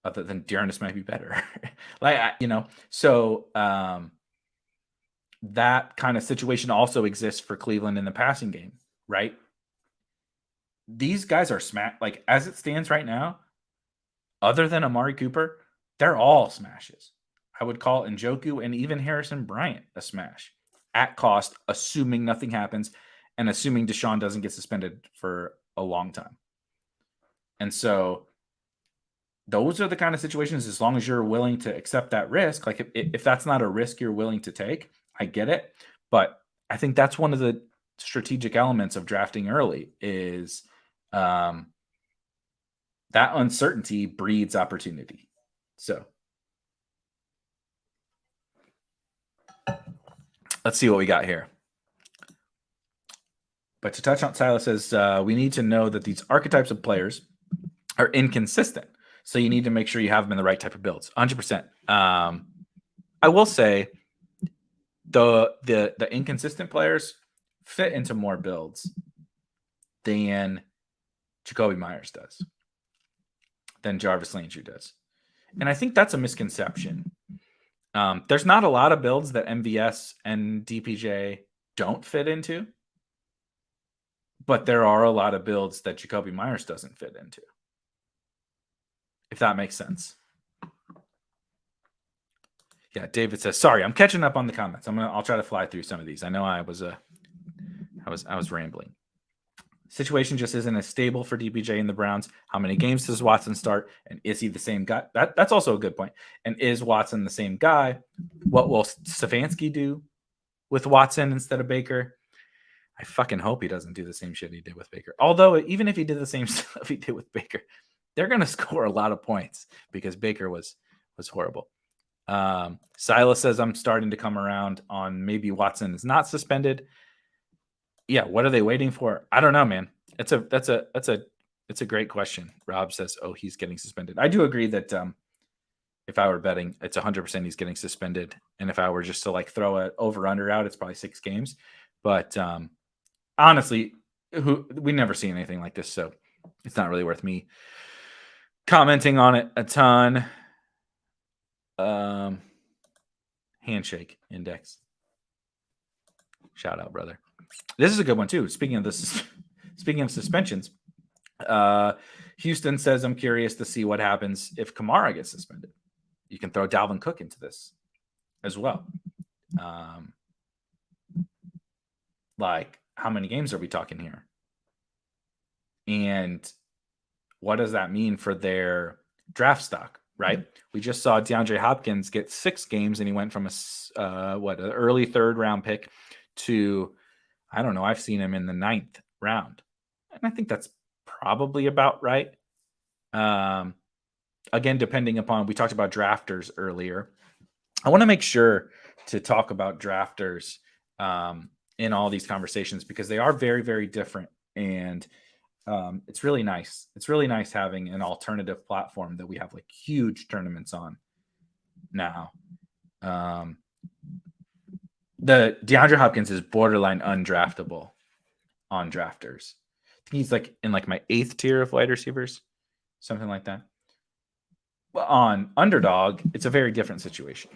Speaker 1: Other than Dearness might be better. So that kind of situation also exists for Cleveland in the passing game, right? These guys are like, as it stands right now, other than Amari Cooper, they're all smashes. I would call Njoku and even Harrison Bryant a smash at cost, assuming nothing happens and assuming Deshaun doesn't get suspended for a long time. And so those are the kind of situations, as long as you're willing to accept that risk, like if that's not a risk you're willing to take, I get it. But I think that's one of the strategic elements of drafting early is that uncertainty breeds opportunity. So let's see what we got here. But to touch on, Silas says, we need to know that these archetypes of players are inconsistent. So you need to make sure you have them in the right type of builds. 100%. I will say the inconsistent players fit into more builds than Jacoby Myers does, than Jarvis Landry does. And I think that's a misconception. There's not a lot of builds that MVS and DPJ don't fit into, but there are a lot of builds that Jacoby Myers doesn't fit into, if that makes sense. Yeah, David says, sorry, I'm catching up on the comments. I'll try to fly through some of these. I know I was rambling. Situation just isn't as stable for DPJ and the Browns. How many games does Watson start? And is he the same guy? That's also a good point. And is Watson the same guy? What will Stefanski do with Watson instead of Baker? I fucking hope he doesn't do the same shit he did with Baker. Although, even if he did the same stuff he did with Baker, they're going to score a lot of points because Baker was horrible. Silas says, I'm starting to come around on maybe Watson is not suspended. Yeah, what are they waiting for? I don't know, man. It's a great question. Rob says, oh, he's getting suspended. I do agree that if I were betting, it's 100% he's getting suspended. And if I were just to like throw an over-under out, it's probably 6 games. But honestly, we never see anything like this, so it's not really worth me commenting on it a ton. Handshake index. Shout out, brother. This is a good one too. Speaking of suspensions, Houston says, I'm curious to see what happens if Kamara gets suspended. You can throw Dalvin Cook into this as well. Like, how many games are we talking here? And what does that mean for their draft stock, right? We just saw DeAndre Hopkins get 6 games, and he went from an early 3rd round pick to, I don't know, I've seen him in the 9th round. And I think that's probably about right. again, depending upon, we talked about drafters earlier. I want to make sure to talk about drafters in all these conversations because they are very, very different. And it's really nice. It's really nice having an alternative platform that we have like huge tournaments on now. The DeAndre Hopkins is borderline undraftable on drafters. I think he's like in like my 8th tier of wide receivers, something like that. But on Underdog, it's a very different situation.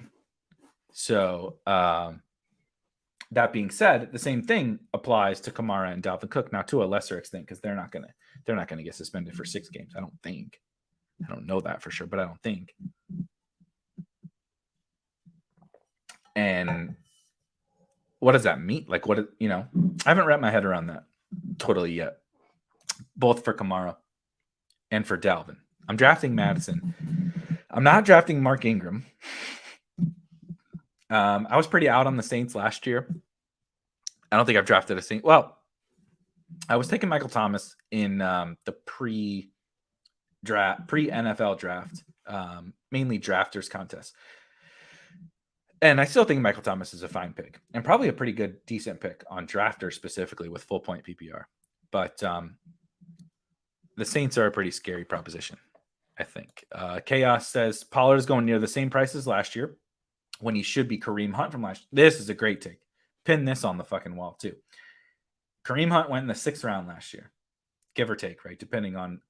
Speaker 1: So that being said, the same thing applies to Kamara and Dalvin Cook, now to a lesser extent, because they're not gonna get suspended for 6 games. I don't think. I don't know that for sure, but I don't think. And what does that mean? Like, what, I haven't wrapped my head around that totally yet. Both for Kamara and for Dalvin. I'm drafting Madison. I'm not drafting Mark Ingram. I was pretty out on the Saints last year. I don't think I've drafted a Saint. Well, I was taking Michael Thomas in the pre-NFL draft, mainly drafters contest. And I still think Michael Thomas is a fine pick and probably a pretty good, decent pick on drafters specifically with full point PPR. But the Saints are a pretty scary proposition, I think. Chaos says Pollard is going near the same price as last year when he should be Kareem Hunt from last year. This is a great take. Pin this on the fucking wall too. Kareem Hunt went in the 6th round last year, give or take, right? Depending on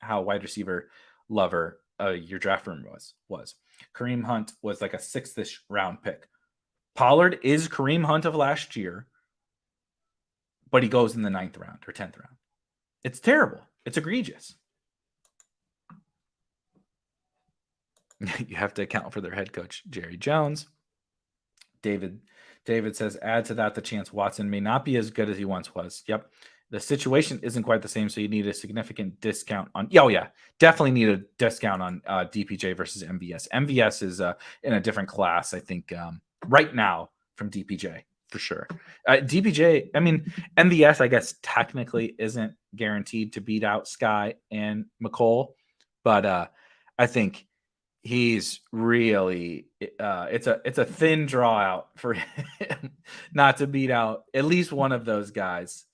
Speaker 1: how wide receiver lover your draft room was. Kareem Hunt was like a 6th-ish round pick. Pollard is Kareem Hunt of last year, but he goes in the 9th round or 10th round. It's terrible. It's egregious. You have to account for their head coach, Jerry Jones. David says, add to that the chance Watson may not be as good as he once was. Yep. The situation isn't quite the same, so you need a significant discount on. Oh, yeah. Definitely need a discount on DPJ versus MVS. MVS is in a different class, I think, right now from DPJ, for sure. DPJ, I mean, MVS, I guess, technically isn't guaranteed to beat out Sky and McColl, but I think he's really it's a thin draw out for him not to beat out at least one of those guys,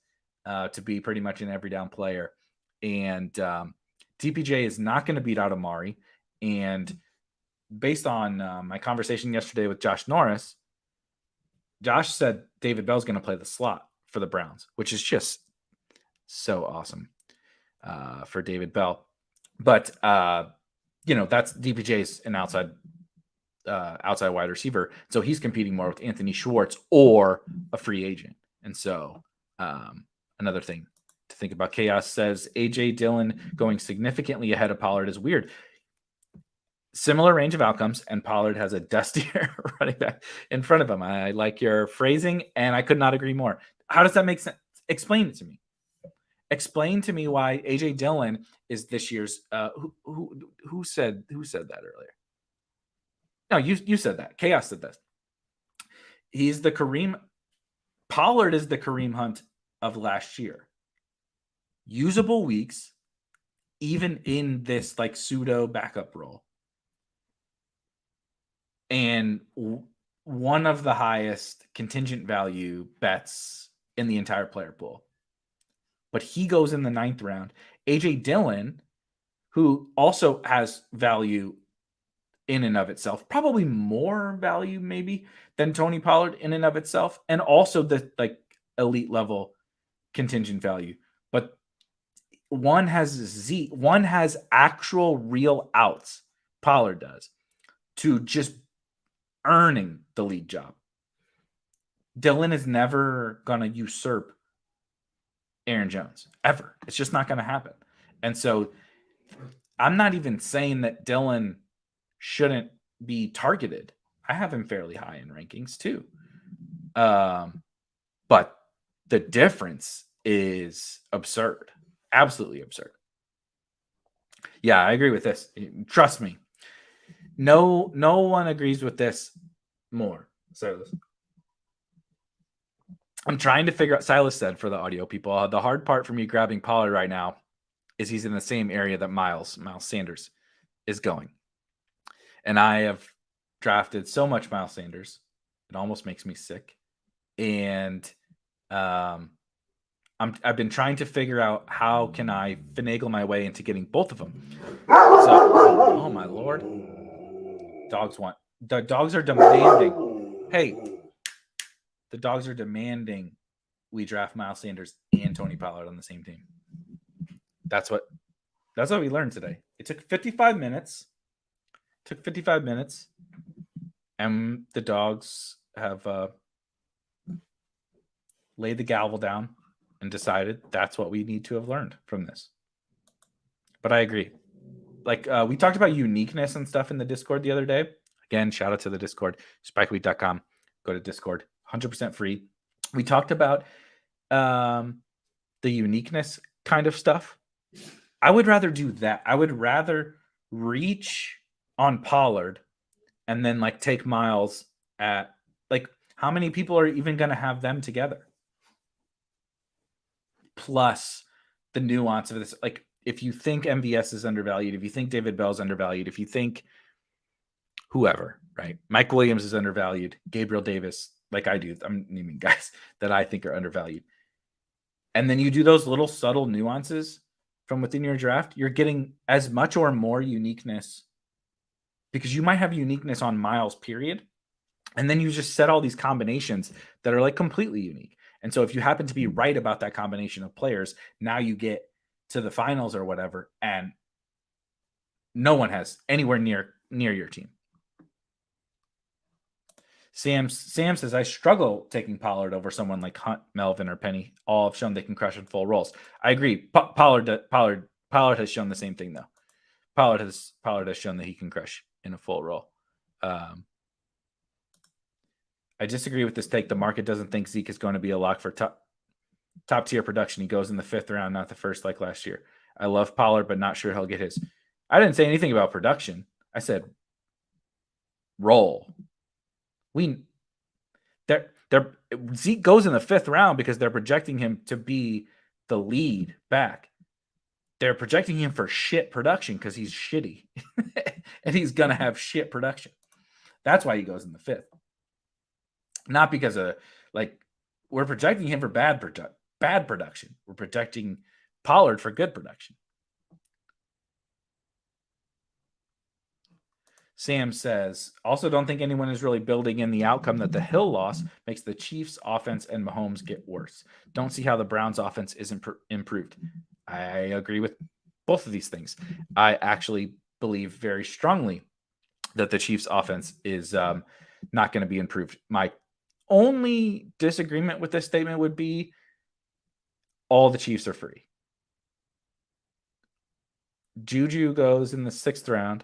Speaker 1: to be pretty much an every down player. And DPJ is not going to beat out Amari. And based on my conversation yesterday with Josh Norris, Josh said David Bell's going to play the slot for the Browns, which is just so awesome for David Bell. But that's DPJ's an outside wide receiver. So he's competing more with Anthony Schwartz or a free agent. And so another thing to think about. Chaos says AJ Dillon going significantly ahead of Pollard is weird. Similar range of outcomes, and Pollard has a dustier running back in front of him. I like your phrasing, and I could not agree more. How does that make sense? Explain it to me. Explain to me why AJ Dillon is this year's. Who said that earlier? No, you said that. Chaos said this. He's the Kareem. Pollard is the Kareem Hunt of last year. Usable weeks, even in this like pseudo backup role, and one of the highest contingent value bets in the entire player pool. But he goes in the 9th round. AJ Dillon, who also has value in and of itself, probably more value maybe than Tony Pollard in and of itself, and also the like elite level contingent value. But one has actual real outs. Pollard does, to just earning the lead job. Dillon is never gonna usurp Aaron Jones ever. It's just not going to happen. And so I'm not even saying that Dillon shouldn't be targeted. I have him fairly high in rankings too. But the difference is absurd. Absolutely absurd. Yeah, I agree with this. Trust me. No one agrees with this more. Silas. I'm trying to figure out, Silas said for the audio people, the hard part for me grabbing Pollard right now is he's in the same area that Miles Sanders is going. And I have drafted so much Miles Sanders. It almost makes me sick. And I've been trying to figure out how can I finagle my way into getting both of them. So, oh my Lord. The dogs are demanding. Hey, the dogs are demanding we draft Miles Sanders and Tony Pollard on the same team. That's what we learned today. It took 55 minutes. And the dogs have laid the gavel down and decided that's what we need to have learned from this. But I agree. Like we talked about uniqueness and stuff in the Discord the other day. Again, shout out to the Discord, spikeweek.com. Go to Discord, 100% free. We talked about the uniqueness kind of stuff. I would rather do that. I would rather reach on Pollard and then like take Miles at like how many people are even going to have them together? Plus the nuance of this. Like if you think MVS is undervalued, if you think David Bell's undervalued, if you think whoever, right? Mike Williams is undervalued, Gabriel Davis, like I do. I'm naming guys that I think are undervalued. And then you do those little subtle nuances from within your draft, you're getting as much or more uniqueness because you might have uniqueness on Miles, period. And then you just set all these combinations that are like completely unique. And so if you happen to be right about that combination of players, now you get to the finals or whatever, and no one has anywhere near your team. Sam says, I struggle taking Pollard over someone like Hunt, Melvin, or Penny. All have shown they can crush in full roles. I agree. Pollard has shown the same thing, though. Pollard has shown that he can crush in a full role. I disagree with this take. The market doesn't think Zeke is going to be a lock for top tier production. He goes in the 5th round, not the 1st like last year. I love Pollard, but not sure he'll get his. I didn't say anything about production. I said role. Zeke goes in the 5th round because they're projecting him to be the lead back. They're projecting him for shit production because he's shitty and he's going to have shit production. That's why he goes in the 5th. Not because of we're projecting him for bad production. We're projecting Pollard for good production. Sam says, also don't think anyone is really building in the outcome that the Hill loss makes the Chiefs offense and Mahomes get worse. Don't see how the Browns offense isn't improved. I agree with both of these things. I actually believe very strongly that the Chiefs offense is not going to be improved. My only disagreement with this statement would be all the Chiefs are free. Juju goes in the 6th round.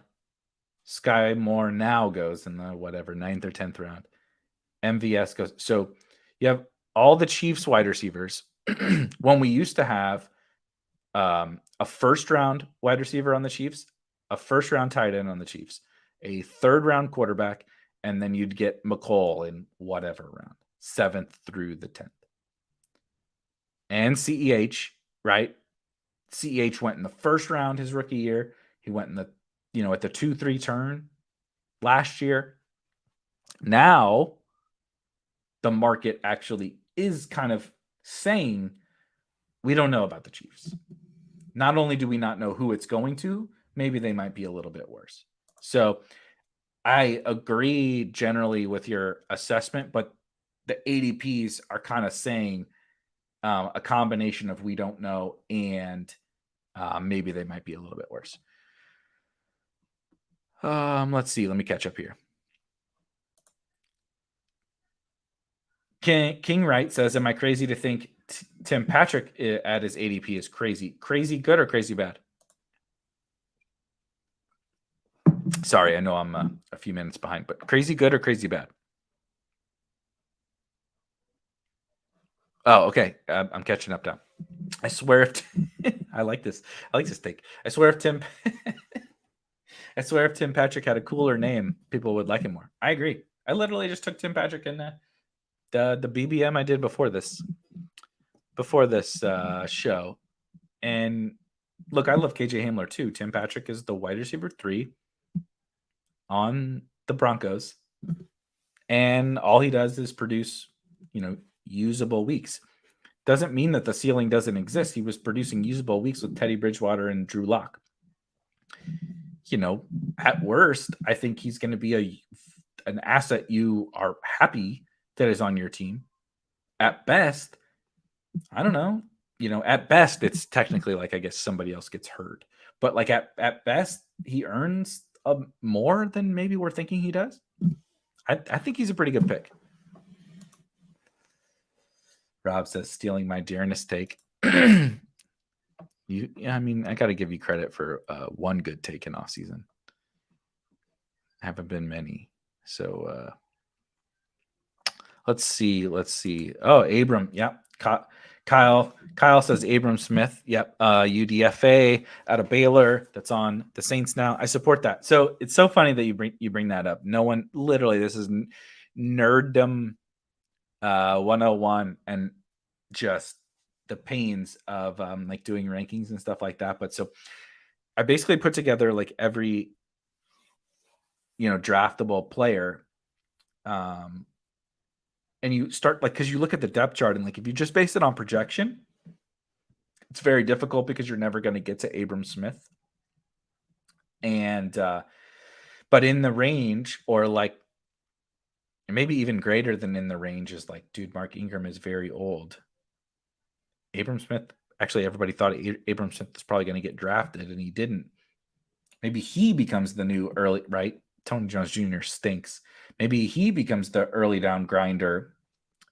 Speaker 1: Sky Moore now goes in the 9th or 10th round. MVS goes. So you have all the Chiefs wide receivers. When we used to have a 1st round wide receiver on the Chiefs, a 1st round tight end on the Chiefs, a 3rd round quarterback, and then you'd get McCall in whatever round, 7th through the 10th. And CEH, right? CEH went in the 1st round his rookie year. He went in the at the 2-3 turn last year. Now, the market actually is kind of saying we don't know about the Chiefs. Not only do we not know who it's going to, maybe they might be a little bit worse. So I agree generally with your assessment, but the ADPs are kind of saying a combination of we don't know and maybe they might be a little bit worse. Let's see. Let me catch up here. King Wright says, am I crazy to think Tim Patrick at his ADP is crazy? Crazy good or crazy bad? Sorry, I know I'm a few minutes behind, but crazy good or crazy bad? Oh, okay. I'm catching up now. I swear if I like this take. I swear if Tim Patrick had a cooler name, people would like him more. I agree. I literally just took Tim Patrick in the BBM I did before this show, and look, I love KJ Hamler too. Tim Patrick is the wide receiver 3 on the Broncos, and all he does is produce, usable weeks. Doesn't mean that the ceiling doesn't exist. He was producing usable weeks with Teddy Bridgewater and Drew Lock. At worst, I think he's going to be an asset you are happy that is on your team. At best, I don't know. At best, it's technically like, I guess somebody else gets hurt. But like at best, he earns more than maybe we're thinking he does. I think he's a pretty good pick. Rob says, stealing my dearness take. I got to give you credit for one good take in off season. Haven't been many. So let's see. Oh, Abram. Yep. Kyle says Abram Smith. Yep. UDFA out of Baylor. That's on the Saints now. I support that. So it's so funny that you bring that up. No one, literally, this is nerddom 101, and just the pains of like doing rankings and stuff like that. But so I basically put together like every draftable player, and you start like, because you look at the depth chart, and like if you just base it on projection, it's very difficult because you're never going to get to Abram Smith. And but in the range, or like maybe even greater than in the range, is like, dude, Mark Ingram is very old. Abram Smith, actually, everybody thought Abram Smith was probably going to get drafted, and he didn't. Maybe he becomes the new early, right? Tony Jones Jr. stinks. Maybe he becomes the early down grinder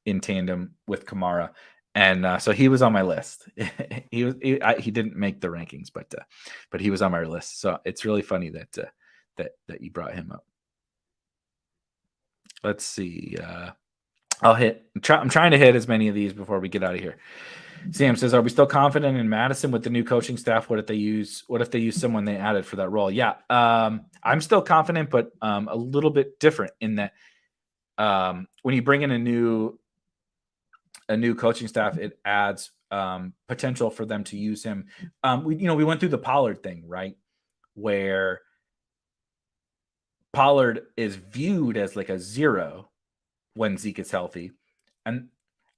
Speaker 1: in tandem with Kamara. And so he was on my list. He didn't make the rankings, but he was on my list. So it's really funny that you brought him up. Let's see. I'm trying to hit as many of these before we get out of here. Sam says, are we still confident in Madison with the new coaching staff? What if they use someone they added for that role? Yeah. I'm still confident, but a little bit different in that when you bring in a new coaching staff, it adds potential for them to use him. We went through the Pollard thing, right? Where Pollard is viewed as like a 0 when Zeke is healthy. And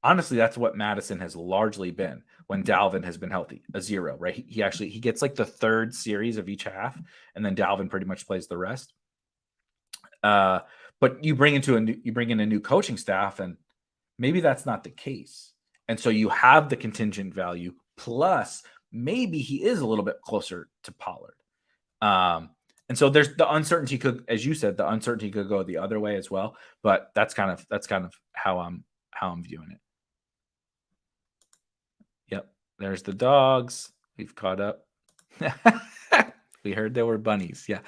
Speaker 1: honestly, that's what Madison has largely been when Dalvin has been healthy, a 0, right? He gets like the third series of each half, and then Dalvin pretty much plays the rest. But you bring in a new coaching staff, and maybe that's not the case. And so you have the contingent value, plus maybe he is a little bit closer to Pollard. And so there's the uncertainty could, as you said, the uncertainty could go the other way as well. But that's kind of how I'm viewing it. Yep. There's the dogs. We've caught up. We heard there were bunnies. Yeah.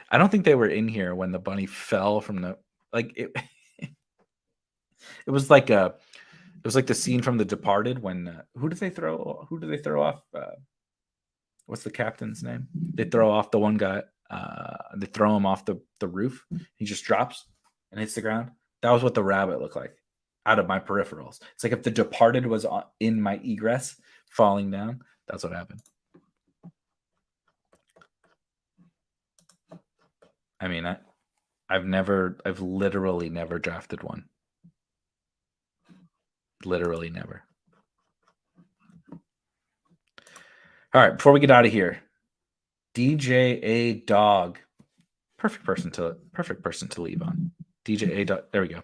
Speaker 1: I don't think they were in here when the bunny fell from the, like it. It was like the scene from The Departed when who do they throw off? What's the captain's name? They throw off the one guy. They throw him off the roof. He just drops and hits the ground. That was what the rabbit looked like out of my peripherals. It's like if The Departed was in my egress falling down. That's what happened. I mean, I've literally never drafted one. Literally never. All right, before we get out of here, DJ A Dog, perfect person to leave on. DJ A Dog, there we go.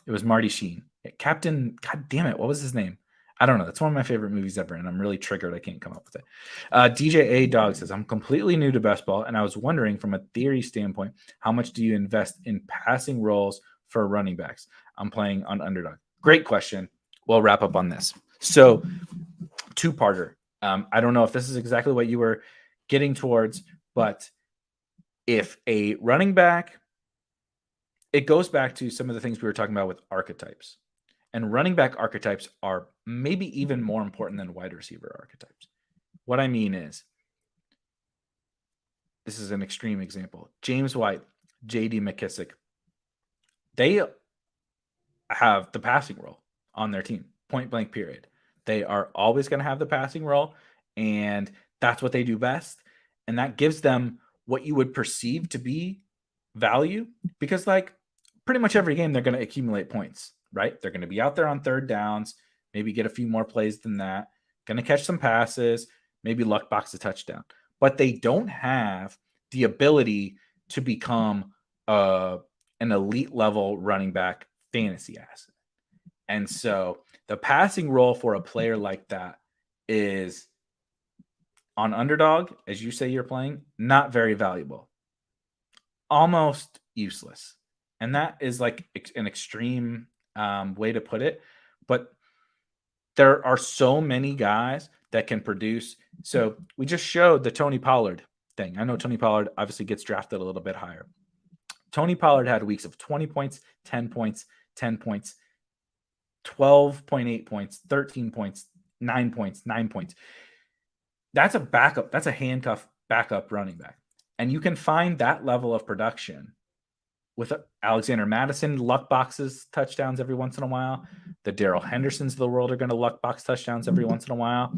Speaker 1: It was Marty Sheen, Captain. God damn it, what was his name? I don't know. That's one of my favorite movies ever, and I'm really triggered. I can't come up with it. DJ A Dog says, I'm completely new to best ball, and I was wondering from a theory standpoint, how much do you invest in passing roles for running backs? I'm playing on underdog. Great question. We'll wrap up on this. So, two-parter. I don't know if this is exactly what you were getting towards, but if a running back, it goes back to some of the things we were talking about with archetypes. And running back archetypes are maybe even more important than wide receiver archetypes. What I mean is, this is an extreme example. James White, J.D. McKissick, they have the passing role on their team, point blank period. They are always going to have the passing role, and That's what they do best. And that gives them what you would perceive to be value, because like pretty much every game they're going to accumulate points, right? They're going to be out there on third downs, maybe get a few more plays than that, going to catch some passes, maybe luck box a touchdown. But they don't have the ability to become an elite level running back fantasy asset. And so the passing role for a player like that is, on underdog, as you say you're playing, not very valuable, almost useless. And that is like an extreme way to put it. But there are so many guys that can produce. So we just showed the Tony Pollard thing. I know Tony Pollard obviously gets drafted a little bit higher. Tony Pollard had weeks of 20 points, 10 points, 10 points, 12.8 points, 13 points, 9 points, 9 points. That's a backup. That's a handcuff backup running back. And you can find that level of production with Alexander Madison, luck boxes touchdowns every once in a while. The Darrell Hendersons of the world are going to luck box touchdowns every once in a while.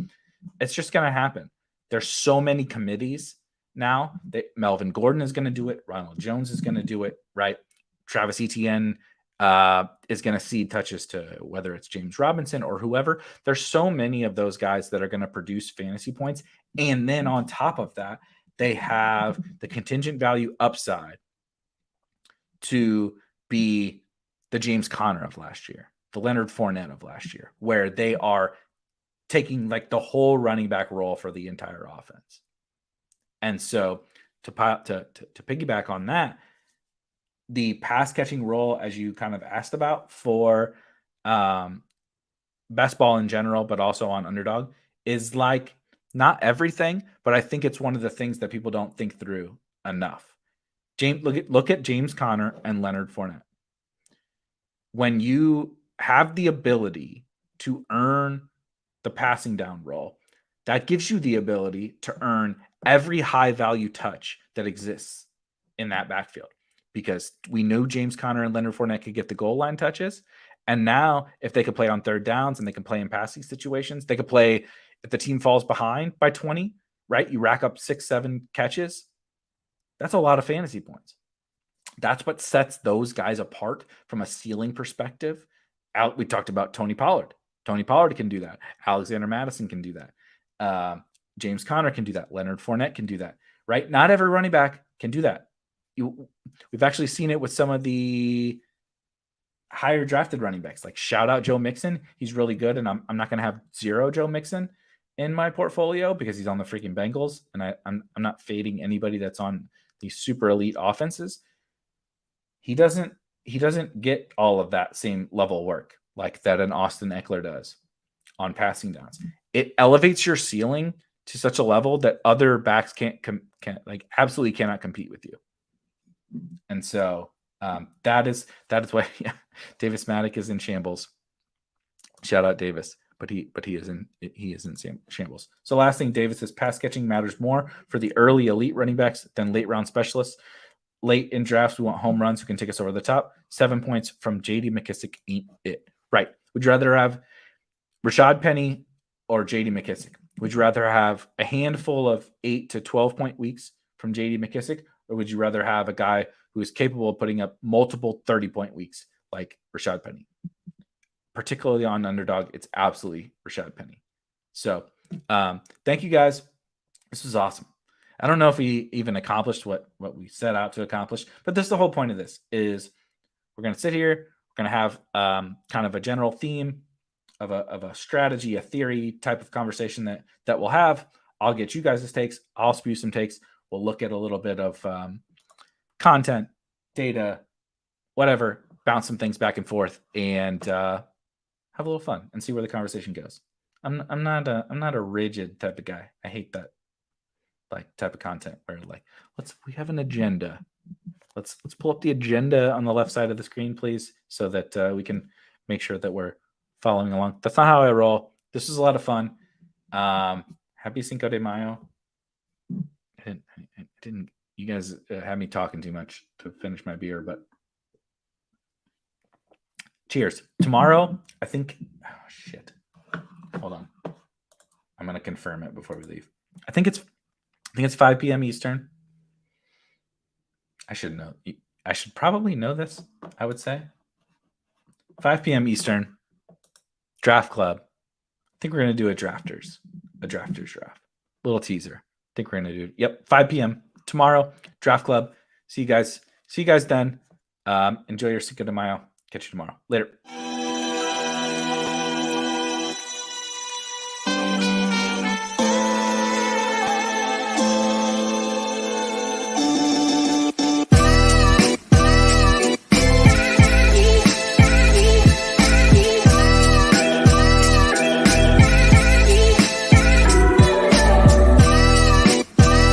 Speaker 1: It's just going to happen. There's so many committees now that Melvin Gordon is going to do it. Ronald Jones is going to do it, right? Travis Etienne is going to cede touches to whether it's James Robinson or whoever. There's so many of those guys that are going to produce fantasy points. And then on top of that, they have the contingent value upside to be the James Conner of last year, the Leonard Fournette of last year, where they are taking like the whole running back role for the entire offense. And so to piggyback on that, the pass catching role, as you kind of asked about, for best ball in general, but also on underdog, is like not everything, but I think it's one of the things that people don't think through enough. Look at James Conner and Leonard Fournette. When you have the ability to earn the passing down role, that gives you the ability to earn every high value touch that exists in that backfield, because we know James Conner and Leonard Fournette could get the goal line touches. And now if they could play on third downs and they can play in passing situations, they could play if the team falls behind by 20, right? You rack up 6-7 catches. That's a lot of fantasy points. That's what sets those guys apart from a ceiling perspective. We talked about Tony Pollard. Tony Pollard can do that. Alexander Madison can do that. James Conner can do that. Leonard Fournette can do that, right? Not every running back can do that. We've actually seen it with some of the higher drafted running backs. Like shout out Joe Mixon. He's really good. And I'm not going to have zero Joe Mixon in my portfolio because he's on the freaking Bengals. And I'm not fading anybody that's on these super elite offenses. He doesn't get all of that same level work like that an Austin Eckler does on passing downs. It elevates your ceiling to such a level that other backs can't like absolutely cannot compete with you. And so that is why Davis Maddock is in shambles. Shout out Davis, but he is in shambles. So last thing, Davis says pass catching matters more for the early elite running backs than late round specialists. Late in drafts, we want home runs who can take us over the top. 7 points from J.D. McKissic ain't it. Right. Would you rather have Rashad Penny or J.D. McKissic? Would you rather have a handful of 8 to 12 point weeks from J.D. McKissic, or would you rather have a guy who is capable of putting up multiple 30-point weeks like Rashad Penny? Particularly on underdog, it's absolutely Rashad Penny. So thank you guys. This was awesome. I don't know if we even accomplished what we set out to accomplish, but this is the whole point of this is we're going to sit here. We're going to have kind of a general theme of a strategy, a theory type of conversation that we'll have. I'll get you guys' takes. I'll spew some takes. We'll look at a little bit of content, data, whatever, bounce some things back and forth and have a little fun and see where the conversation goes. I'm not a rigid type of guy. I hate that like type of content where like we have an agenda. Let's pull up the agenda on the left side of the screen, please, so that we can make sure that we're following along. That's not how I roll. This was a lot of fun. Happy Cinco de Mayo. I didn't. You guys had me talking too much to finish my beer, but cheers. Tomorrow, I think. Oh shit. Hold on. I'm gonna confirm it before we leave. I think it's 5 p.m. Eastern. I should know. I should probably know this, I would say. 5 p.m. Eastern. Draft Club. I think we're going to do a drafters draft. Little teaser. I think we're going to do 5 p.m. tomorrow. Draft Club. See you guys then. Enjoy your Cinco de Mayo. Catch you tomorrow. Later.